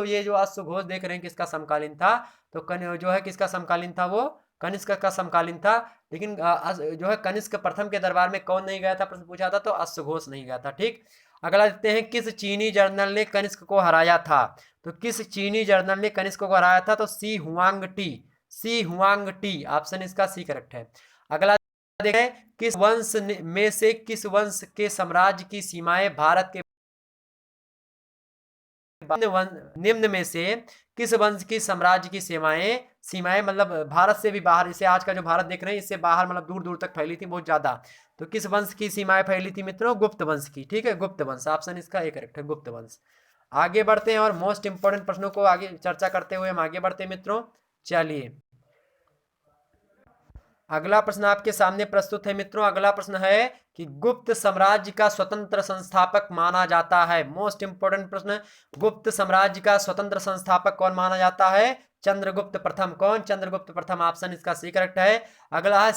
ये जो अश्वघोष देख रहे हैं किसका समकालीन था? तो जो है किसका समकालीन था? वो कनिष्क का समकालीन था। लेकिन जो है कनिष्क प्रथम के दरबार में कौन नहीं गया था प्रश्न पूछा था, तो अश्वघोष नहीं गया था। ठीक, अगला देखते हैं, किस चीनी जनरल ने कनिष्क को हराया था? तो किस चीनी जनरल ने कनिष्क को हराया था? तो सी हुआंग टी। सी हुआंग टी, ऑप्शन इसका सी करेक्ट है। अगला देखें, किस वंश में से किस वंश के साम्राज्य की सीमाएं भारत के निम्न में से किस वंश की साम्राज्य की सीमाएं सीमाएं मतलब भारत से भी बाहर, इसे आज का जो भारत देख रहे हैं इससे बाहर मतलब दूर दूर तक फैली थी, बहुत ज्यादा। तो किस वंश की सीमाएं फैली थी मित्रों? गुप्त वंश की। ठीक है, गुप्त वंश, ऑप्शन इसका एक करेक्ट है, गुप्त वंश। आगे बढ़ते हैं और मोस्ट इंपोर्टेंट प्रश्नों को आगे चर्चा करते हुए हम आगे बढ़ते हैं मित्रों। चलिए, अगला प्रश्न आपके सामने प्रस्तुत है मित्रों। अगला प्रश्न है कि गुप्त साम्राज्य का स्वतंत्र संस्थापक माना जाता है। मोस्ट इंपोर्टेंट प्रश्न, गुप्त साम्राज्य का स्वतंत्र संस्थापक कौन माना जाता है? चंद्रगुप्त प्रथम। कौन? चंद्रगुप्त प्रथम, ऑप्शन इसका सी करेक्ट है। अगला है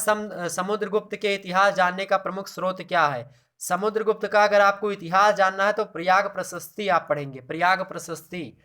समुद्रगुप्त के इतिहास जानने का प्रमुख स्रोत क्या है? समुद्रगुप्त का अगर आपको इतिहास जानना है तो प्रयाग प्रशस्ति आप पढ़ेंगे, प्रयाग प्रशस्ति।